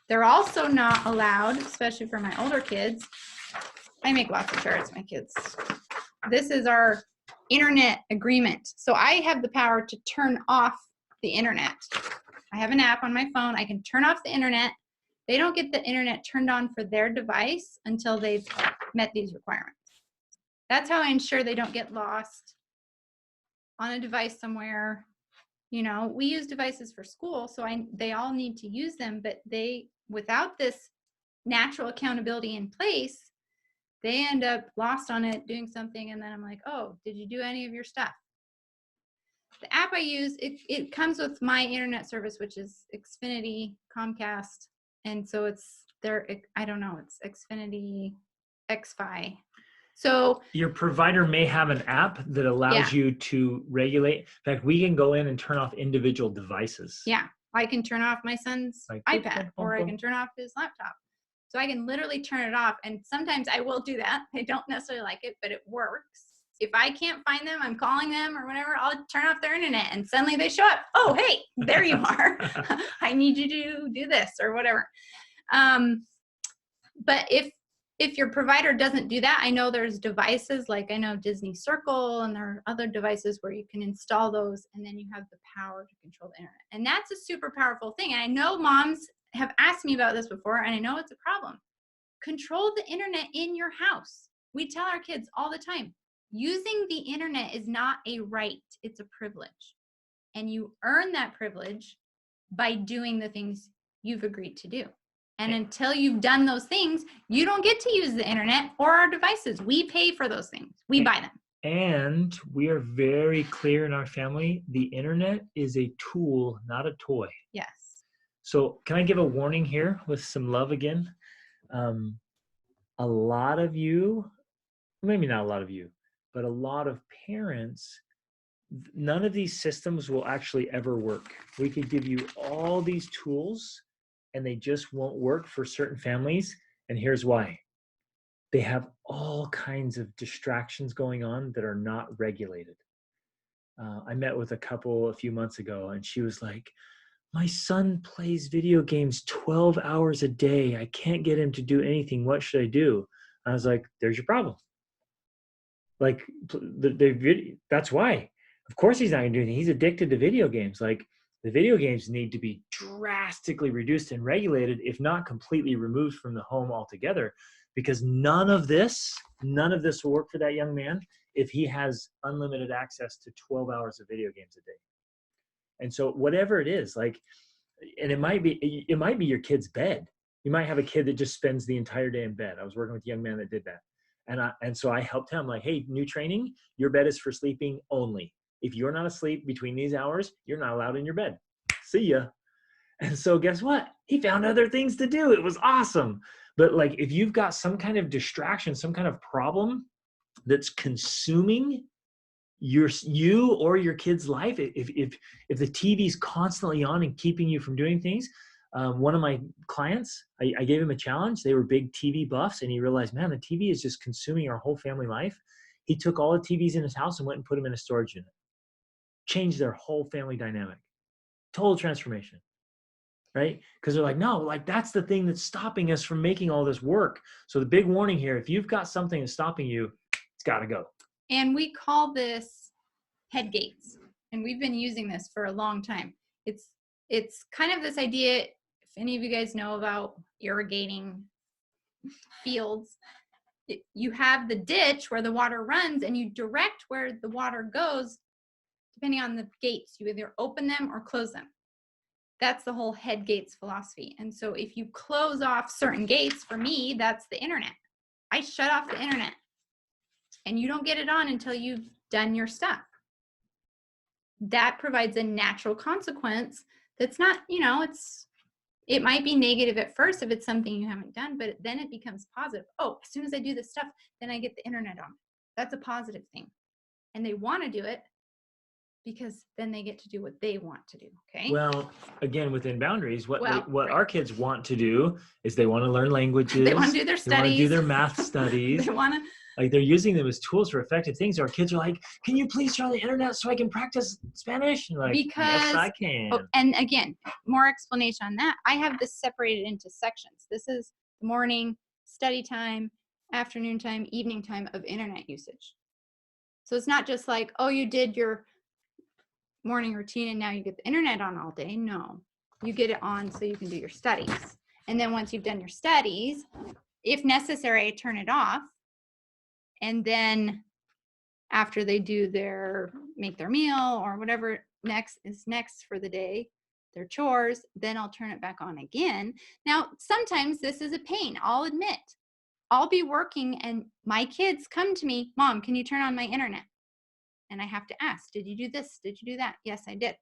[SPEAKER 2] They're also not allowed, especially for my older kids. I make lots of charts, my kids. This is our internet agreement. So I have the power to turn off the internet. I have an app on my phone. I can turn off the internet. They don't get the internet turned on for their device until they've met these requirements. That's how I ensure they don't get lost on a device somewhere. We use devices for school, so they all need to use them, but without this natural accountability in place, they end up lost on it doing something, and then I'm like, oh, did you do any of your stuff? The app I use, it comes with my internet service, which is Xfinity, Comcast, and so it's I don't know, it's Xfinity, Xfi. So
[SPEAKER 1] your provider may have an app that allows you to regulate. In fact, we can go in and turn off individual devices.
[SPEAKER 2] Yeah, I can turn off my son's
[SPEAKER 1] Like,
[SPEAKER 2] iPad, or I can turn off his laptop. So I can literally turn it off. And sometimes I will do that. I don't necessarily like it, but it works. If I can't find them, I'm calling them or whatever, I'll turn off their internet and suddenly they show up. Oh, hey, there you are. I need you to do this or whatever. But if your provider doesn't do that, I know there's devices like I know Disney Circle, and there are other devices where you can install those, and then you have the power to control the internet. And that's a super powerful thing. And I know moms have asked me about this before, and I know it's a problem. Control the internet in your house. We tell our kids all the time, using the internet is not a right, it's a privilege. And you earn that privilege by doing the things you've agreed to do. And until you've done those things, you don't get to use the internet or our devices. We pay for those things. We buy them.
[SPEAKER 1] And we are very clear in our family, the internet is a tool, not a toy.
[SPEAKER 2] Yes.
[SPEAKER 1] So can I give a warning here with some love again? A lot of you, maybe not a lot of you, but a lot of parents, none of these systems will actually ever work. We could give you all these tools and they just won't work for certain families. And here's why. They have all kinds of distractions going on that are not regulated. I met with a couple a few months ago, and she was like, my son plays video games 12 hours a day. I can't get him to do anything. What should I do? I was like, there's your problem. Like, that's why. Of course he's not going to do anything. He's addicted to video games. Like, the video games need to be drastically reduced and regulated, if not completely removed from the home altogether, because none of this will work for that young man if he has unlimited access to 12 hours of video games a day. And so whatever it is, like, and it might be your kid's bed. You might have a kid that just spends the entire day in bed. I was working with a young man that did that. And so I helped him, like, hey, new training, your bed is for sleeping only. If you're not asleep between these hours, you're not allowed in your bed. See ya. And so guess what? He found other things to do. It was awesome. But like, if you've got some kind of distraction, some kind of problem that's consuming you or your kid's life, if the TV's constantly on and keeping you from doing things, one of my clients, I gave him a challenge. They were big TV buffs, and he realized, man, the TV is just consuming our whole family life. He took all the TVs in his house and went and put them in a storage unit. Changed their whole family dynamic. Total transformation, right? Because they're like, no, like, that's the thing that's stopping us from making all this work. So the big warning here, if you've got something that's stopping you, it's got to go.
[SPEAKER 2] And we call this head gates. And we've been using this for a long time. It's kind of this idea, if any of you guys know about irrigating fields, you have the ditch where the water runs, and you direct where the water goes depending on the gates. You either open them or close them. That's the whole head gates philosophy. And so if you close off certain gates, for me, that's the internet. I shut off the internet, and you don't get it on until you've done your stuff. That provides a natural consequence that's not, it might be negative at first if it's something you haven't done, but then it becomes positive. Oh, as soon as I do this stuff, then I get the internet on. That's a positive thing. And they want to do it because then they get to do what they want to do. Okay.
[SPEAKER 1] Well, again, within boundaries, what
[SPEAKER 2] right.
[SPEAKER 1] Our kids want to do is they want to learn languages.
[SPEAKER 2] They want to do their studies.
[SPEAKER 1] They want to do their math studies.
[SPEAKER 2] They want to.
[SPEAKER 1] Like, they're using them as tools for effective things. Our kids are like, can you please turn on the internet so I can practice Spanish? And like, yes, I can.
[SPEAKER 2] Oh, and again, more explanation on that. I have this separated into sections. This is the morning, study time, afternoon time, evening time of internet usage. So it's not just like, oh, you did your morning routine and now you get the internet on all day. No, you get it on so you can do your studies. And then once you've done your studies, if necessary, I turn it off. And then after they make their meal or whatever is next for the day, their chores, then I'll turn it back on again. Now, sometimes this is a pain, I'll admit. I'll be working and my kids come to me, Mom, can you turn on my internet? And I have to ask, did you do this? Did you do that? Yes, I did.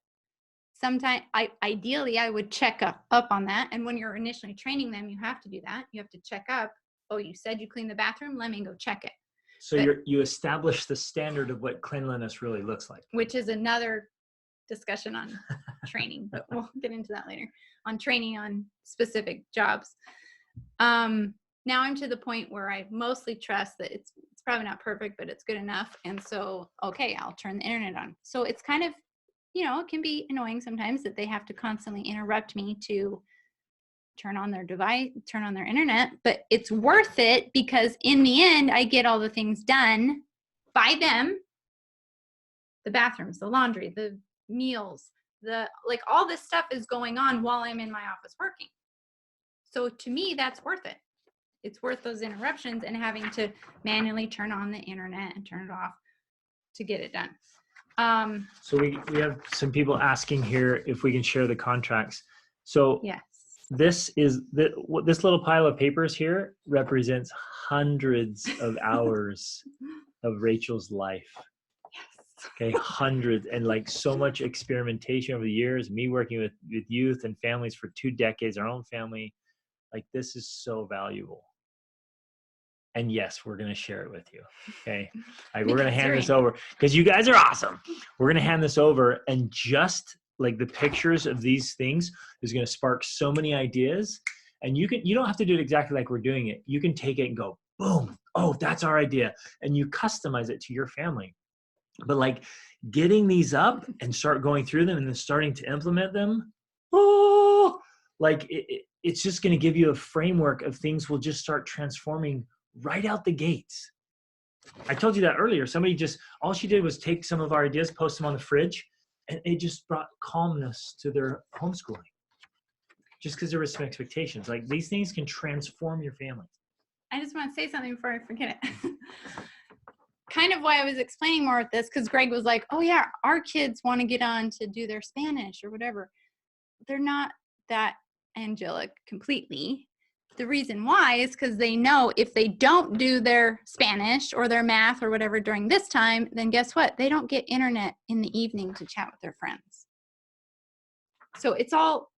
[SPEAKER 2] sometimes ideally I would check up on that. And when you're initially training them, you have to do that. You have to check up. Oh, you said you cleaned the bathroom. Let me go check it.
[SPEAKER 1] So you establish the standard of what cleanliness really looks like.
[SPEAKER 2] Which is another discussion on training, but we'll get into that later, on training on specific jobs. Now I'm to the point where I mostly trust that it's probably not perfect, but it's good enough. And so, okay, I'll turn the internet on. So it's kind of, it can be annoying sometimes that they have to constantly interrupt me to turn on their device, turn on their internet, but it's worth it because in the end, I get all the things done by them. The bathrooms, the laundry, the meals, all this stuff is going on while I'm in my office working. So to me, that's worth it. It's worth those interruptions and having to manually turn on the internet and turn it off to get it done.
[SPEAKER 1] So we have some people asking here if we can share the contracts. So
[SPEAKER 2] yes. Yes.
[SPEAKER 1] Okay, hundreds, and so much experimentation over the years, me working with youth and families for 2 decades, our own family, this is so valuable. And yes, we're going to share it with you. Okay. We're going to hand this over because you guys are awesome. We're going to hand this over, and just the pictures of these things is going to spark so many ideas. And you don't have to do it exactly like we're doing it. You can take it and go, boom. Oh, that's our idea. And you customize it to your family. But getting these up and start going through them and then starting to implement them. Oh, it's just going to give you a framework of things will just start transforming right out the gates. I told you that earlier. Somebody all she did was take some of our ideas, post them on the fridge, and it just brought calmness to their homeschooling. Just because there was some expectations. These things can transform your family.
[SPEAKER 2] I just want to say something before I forget it. Kind of why I was explaining more with this, because Greg was like, oh yeah, our kids want to get on to do their Spanish or whatever. They're not that angelic completely. The reason why is because they know if they don't do their Spanish or their math or whatever during this time, then guess what? They don't get internet in the evening to chat with their friends. So it's all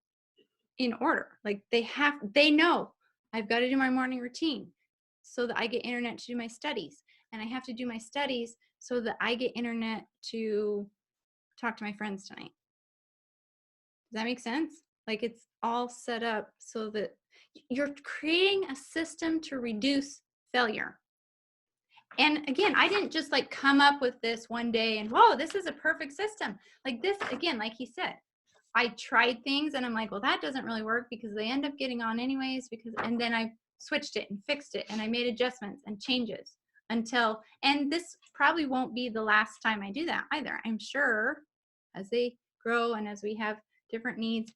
[SPEAKER 2] in order. They know I've got to do my morning routine so that I get internet to do my studies. And I have to do my studies so that I get internet to talk to my friends tonight. Does that make sense? It's all set up so that you're creating a system to reduce failure. And again, I didn't just come up with this one day and, whoa, this is a perfect system. This, again, like he said, I tried things and I'm well, that doesn't really work because they end up getting on anyways, and then I switched it and fixed it and I made adjustments and changes and this probably won't be the last time I do that either. I'm sure as they grow and as we have different needs,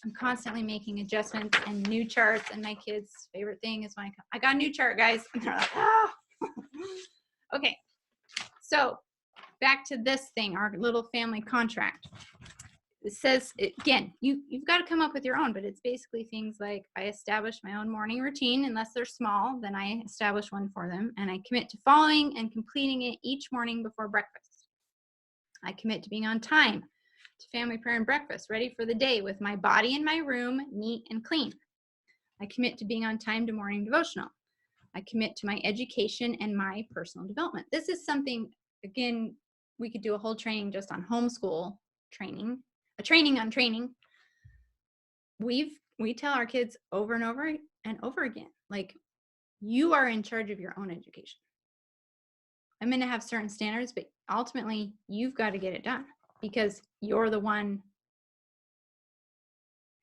[SPEAKER 2] I'm constantly making adjustments and new charts. And my kids' favorite thing is when I got a new chart, guys. And they're like, ah. Okay. So back to this thing, our little family contract. It says, again, you've got to come up with your own, but it's basically things like I establish my own morning routine. Unless they're small, then I establish one for them. And I commit to following and completing it each morning before breakfast. I commit to being on time to family prayer and breakfast, ready for the day with my body in my room, neat and clean. I commit to being on time to morning devotional. I commit to my education and my personal development. This is something, again, we could do a whole training just on homeschool training, a training on training. We tell our kids over and over and over again, you are in charge of your own education. I'm going to have certain standards, but ultimately you've got to get it done because you're the one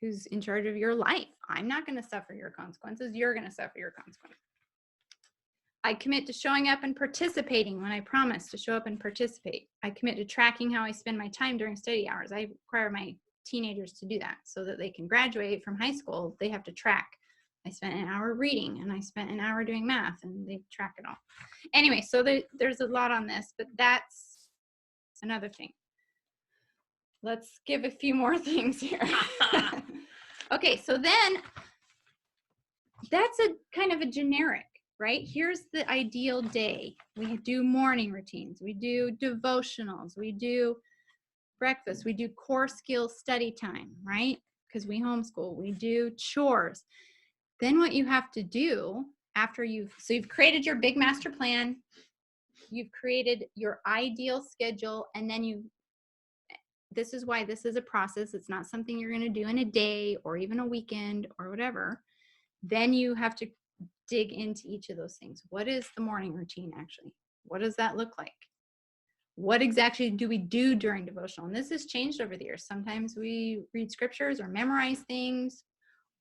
[SPEAKER 2] who's in charge of your life. I'm not going to suffer your consequences. You're going to suffer your consequences. I commit to showing up and participating when I promise to show up and participate. I commit to tracking how I spend my time during study hours. I require my teenagers to do that so that they can graduate from high school. They have to track. I spent an hour reading and I spent an hour doing math, and they track it all. Anyway, so there's a lot on this, but that's another thing. Let's give a few more things here. Okay, so then that's a kind of a generic, right? Here's the ideal day. We do morning routines. We do devotionals. We do breakfast. We do core skills study time, right? Because we homeschool. We do chores. Then what you have to do after you've created your big master plan, you've created your ideal schedule, and then this is why this is a process. It's not something you're going to do in a day or even a weekend or whatever. Then you have to dig into each of those things. What is the morning routine actually? What does that look like? What exactly do we do during devotional? And this has changed over the years. Sometimes we read scriptures or memorize things,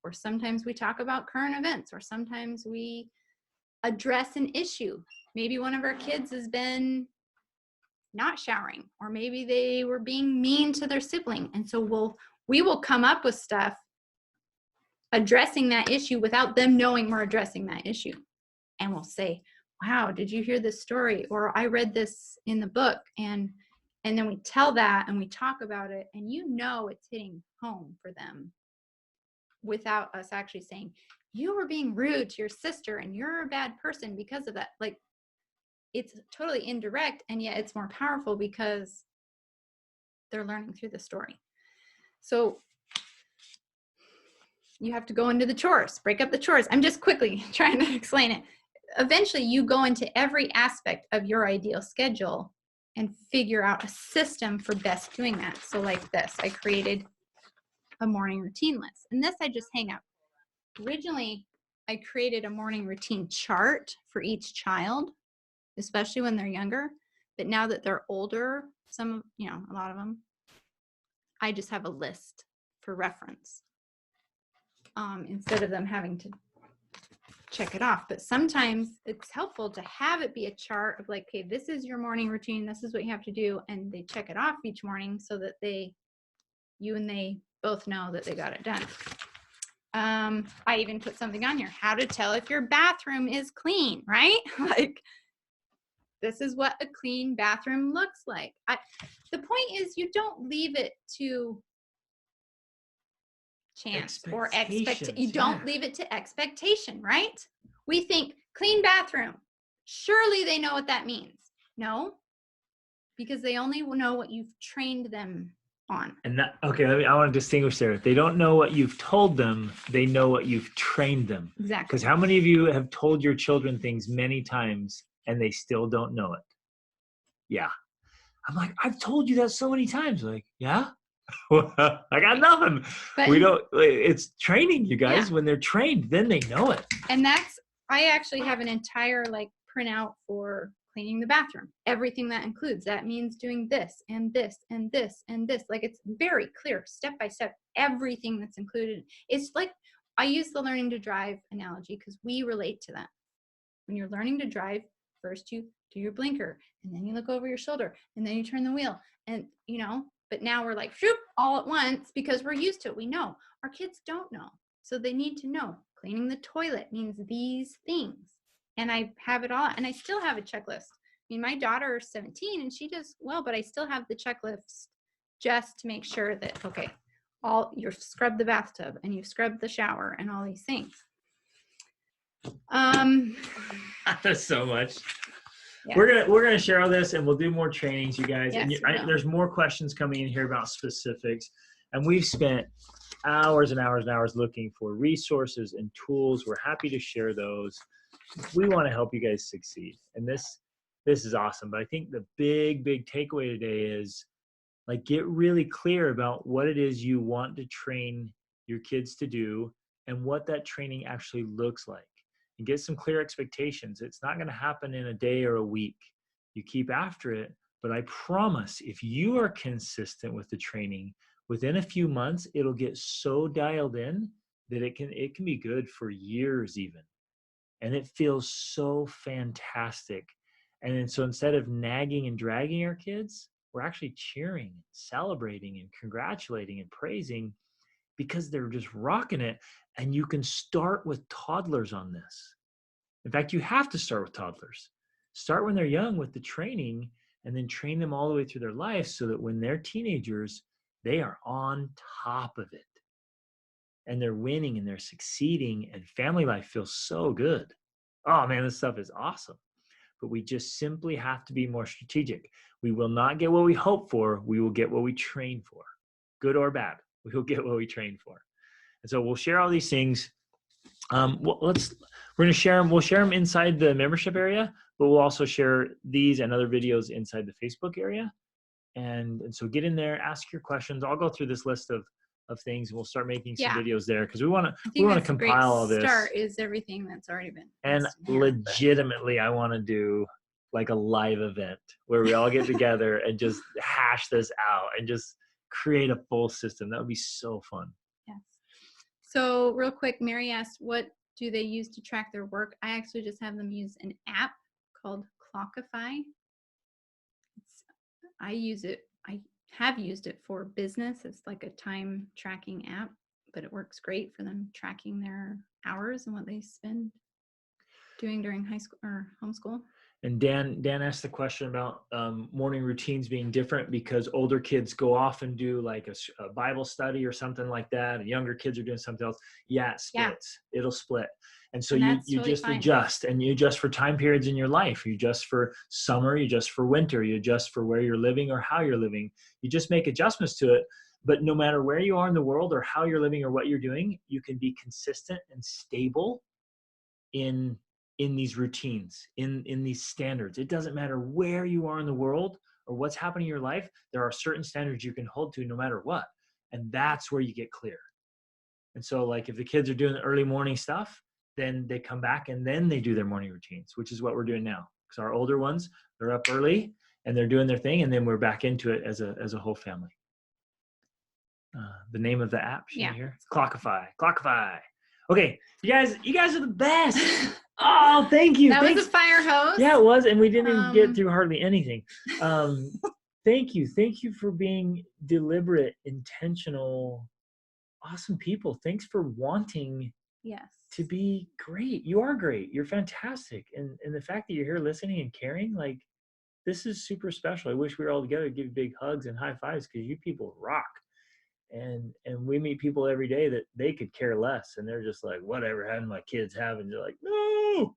[SPEAKER 2] or sometimes we talk about current events, or sometimes we address an issue. Maybe one of our kids has been not showering, or maybe they were being mean to their sibling. And so we will come up with stuff addressing that issue without them knowing we're addressing that issue. And we'll say, wow, did you hear this story? Or I read this in the book. And then we tell that and we talk about it, and it's hitting home for them without us actually saying, you were being rude to your sister and you're a bad person because of that. Like, it's totally indirect, and yet it's more powerful because they're learning through the story. So you have to go into the chores, break up the chores. I'm just quickly trying to explain it. Eventually you go into every aspect of your ideal schedule and figure out a system for best doing that. So like this, I created a morning routine list, and this I just hang up. Originally, I created a morning routine chart for each child, especially when they're younger. But now that they're older, a lot of them, I just have a list for reference instead of them having to check it off. But sometimes it's helpful to have it be a chart of like, okay, this is your morning routine. This is what you have to do. And they check it off each morning so that you and they both know that they got it done. I even put something on here, how to tell if your bathroom is clean, right? Like, this is what a clean bathroom looks like. The point is, you don't leave it to chance or you don't leave it to expectation, right? We think clean bathroom, surely they know what that means. No, because they only know what you've trained them on.
[SPEAKER 1] And that, okay, I want to distinguish there. They don't know what you've told them, they know what you've trained them.
[SPEAKER 2] Exactly.
[SPEAKER 1] Because how many of you have told your children things many times and they still don't know it? Yeah. I'm like, I've told you that so many times. Like, yeah? I got nothing. But it's training, you guys. Yeah. When they're trained, then they know it.
[SPEAKER 2] And I actually have an entire printout for cleaning the bathroom. Everything that includes. That means doing this and this and this and this. Like, it's very clear, step by step, everything that's included. It's like, I use the learning to drive analogy because we relate to that. When you're learning to drive, first you do your blinker, and then you look over your shoulder, and then you turn the wheel, and but now we're like, shoop, all at once because we're used to it. We know. Our kids don't know. So they need to know. Cleaning the toilet means these things. And I have it all. And I still have a checklist. I mean, my daughter is 17 and she does well, but I still have the checklist just to make sure that, okay, you've scrubbed the bathtub and you've scrubbed the shower and all these things.
[SPEAKER 1] That's so much.
[SPEAKER 2] Yeah.
[SPEAKER 1] We're gonna share all this, and we'll do more trainings, you guys.
[SPEAKER 2] Yes,
[SPEAKER 1] and there's more questions coming in here about specifics, and we've spent hours and hours and hours looking for resources and tools. We're happy to share those. We want to help you guys succeed, and this is awesome. But I think the big takeaway today is get really clear about what it is you want to train your kids to do and what that training actually looks like. And get some clear expectations. It's not going to happen in a day or a week. You keep after it, but I promise if you are consistent with the training, within a few months, it'll get so dialed in that it can be good for years even. And it feels so fantastic. And then, so instead of nagging and dragging our kids, we're actually cheering, celebrating, and congratulating and praising because they're just rocking it. And you can start with toddlers on this. In fact, you have to start with toddlers. Start when they're young with the training, and then train them all the way through their life so that when they're teenagers, they are on top of it. And they're winning and they're succeeding, and family life feels so good. Oh man, this stuff is awesome. but we just simply have to be more strategic. We will not get what we hope for. We will get what we train for, good or bad. We will get what we train for. And so we'll share all these things. We're going to share them. We'll share them inside the membership area, but we'll also share these and other videos inside the Facebook area. And so get in there, ask your questions. I'll go through this list of things, and we'll start making some videos there, because we want to compile all this.
[SPEAKER 2] Start is everything that's already been.
[SPEAKER 1] And legitimately, I want to do like a live event where we all get together and just hash this out and just create a full system. That would be so fun.
[SPEAKER 2] Yes. So real quick, Mary asked, what do they use to track their work? I actually just have them use an app called Clockify. I have used it for business. It's like a time tracking app, but it works great for them tracking their hours and what they spend doing during high school or homeschool.
[SPEAKER 1] And Dan asked the question about morning routines being different because older kids go off and do like a Bible study or something like that, and younger kids are doing something else. Yeah, it splits. Yeah. It'll split. And so you totally just adjust, and you adjust for time periods in your life. You adjust for summer, you adjust for winter, you adjust for where you're living or how you're living. You just make adjustments to it. But no matter where you are in the world or how you're living or what you're doing, you can be consistent and stable in these routines, in these standards. It doesn't matter where you are in the world or what's happening in your life. There are certain standards you can hold to no matter what. And that's where you get clear. And so like if the kids are doing the early morning stuff, then they come back and then they do their morning routines, which is what we're doing now. Because our older ones, they're up early and they're doing their thing, and then we're back into it as a whole family. The name of the app, here? Clockify. Okay, you guys are the best. Oh, thank you.
[SPEAKER 2] That was a fire hose.
[SPEAKER 1] Yeah, it was, and we didn't get through hardly anything. Thank you for being deliberate, intentional, awesome people. Thanks for wanting to be great. You are great. You're fantastic. And the fact that you're here listening and caring, like, this is super special. I wish we were all together to give you big hugs and high fives, because you people rock. And we meet people every day that they could care less, and they're just like, whatever happened my kids have, and you're like, no,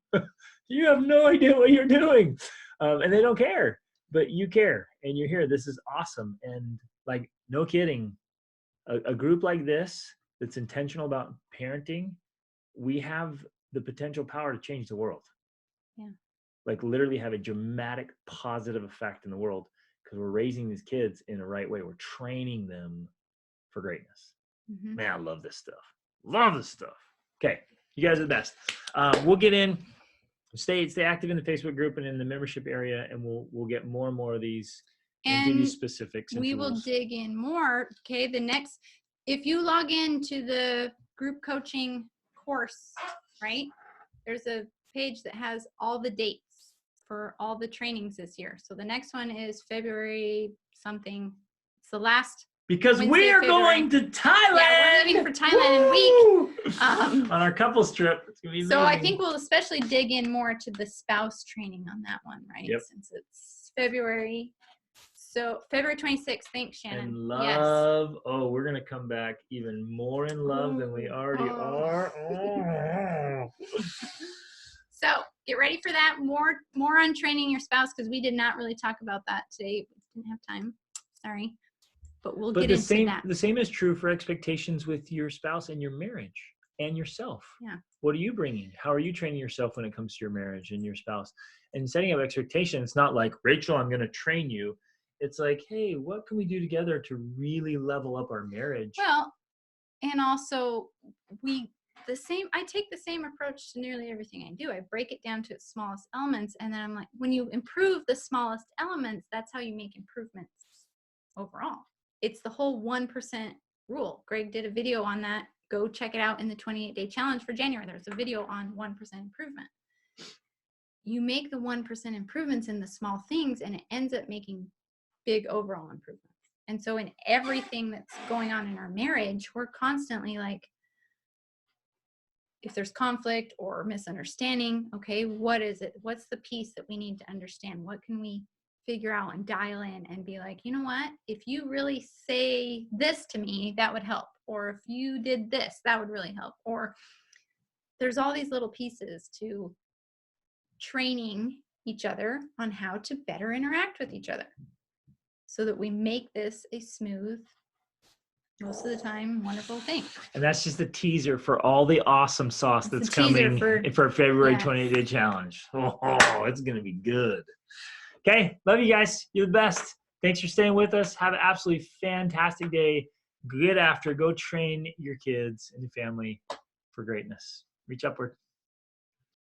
[SPEAKER 1] you have no idea what you're doing. And they don't care, but you care, and you're here. This is awesome. And like, no kidding, a group like this that's intentional about parenting, we have the potential power to change the world.
[SPEAKER 2] Yeah.
[SPEAKER 1] Like literally have a dramatic positive effect in the world, because we're raising these kids in the right way. We're training them for greatness. Mm-hmm. Man, I love this stuff. Okay, you guys are the best. We'll get in, stay active in the Facebook group and in the membership area, and we'll get more and more of these and give you specifics.
[SPEAKER 2] We will dig in more. Okay, if you log into the group coaching course, right? There's a page that has all the dates for all the trainings this year. So the next one is February something. It's the last.
[SPEAKER 1] Because we are going to Thailand.
[SPEAKER 2] Yeah, we're leaving for Thailand in a week.
[SPEAKER 1] On our couples trip. It's gonna be amazing.
[SPEAKER 2] I think we'll especially dig in more to the spouse training on that one, right?
[SPEAKER 1] Yep.
[SPEAKER 2] Since it's February. So February 26th. Thanks, Shannon.
[SPEAKER 1] And love. Yes. Oh, we're going to come back even more in love than we already are. Oh.
[SPEAKER 2] So get ready for that. More on training your spouse, because we did not really talk about that today. We didn't have time. Sorry. But we'll get into that.
[SPEAKER 1] The same is true for expectations with your spouse and your marriage and yourself.
[SPEAKER 2] Yeah.
[SPEAKER 1] What are you bringing? How are you training yourself when it comes to your marriage and your spouse? And setting up expectations, it's not like, Rachel, I'm going to train you. It's like, hey, what can we do together to really level up our marriage?
[SPEAKER 2] Well, and also I take the same approach to nearly everything I do. I break it down to its smallest elements. And then I'm like, when you improve the smallest elements, that's how you make improvements overall. It's the whole 1% rule. Greg did a video on that. Go check it out in the 28-day challenge for January. There's a video on 1% improvement. You make the 1% improvements in the small things, and it ends up making big overall improvements. And so in everything that's going on in our marriage, we're constantly like, if there's conflict or misunderstanding, okay, what is it? What's the piece that we need to understand? What can we figure out and dial in and be like, you know what, if you really say this to me, that would help. Or if you did this, that would really help. Or there's all these little pieces to training each other on how to better interact with each other so that we make this a smooth, most of the time, wonderful thing.
[SPEAKER 1] And that's just a teaser for all the awesome sauce
[SPEAKER 2] It's a
[SPEAKER 1] that's
[SPEAKER 2] teaser
[SPEAKER 1] coming for February
[SPEAKER 2] yes.
[SPEAKER 1] 28-day challenge. Oh, it's going to be good. Okay, love you guys. You're the best. Thanks for staying with us. Have an absolutely fantastic day. Get after. Go train your kids and your family for greatness. Reach upward.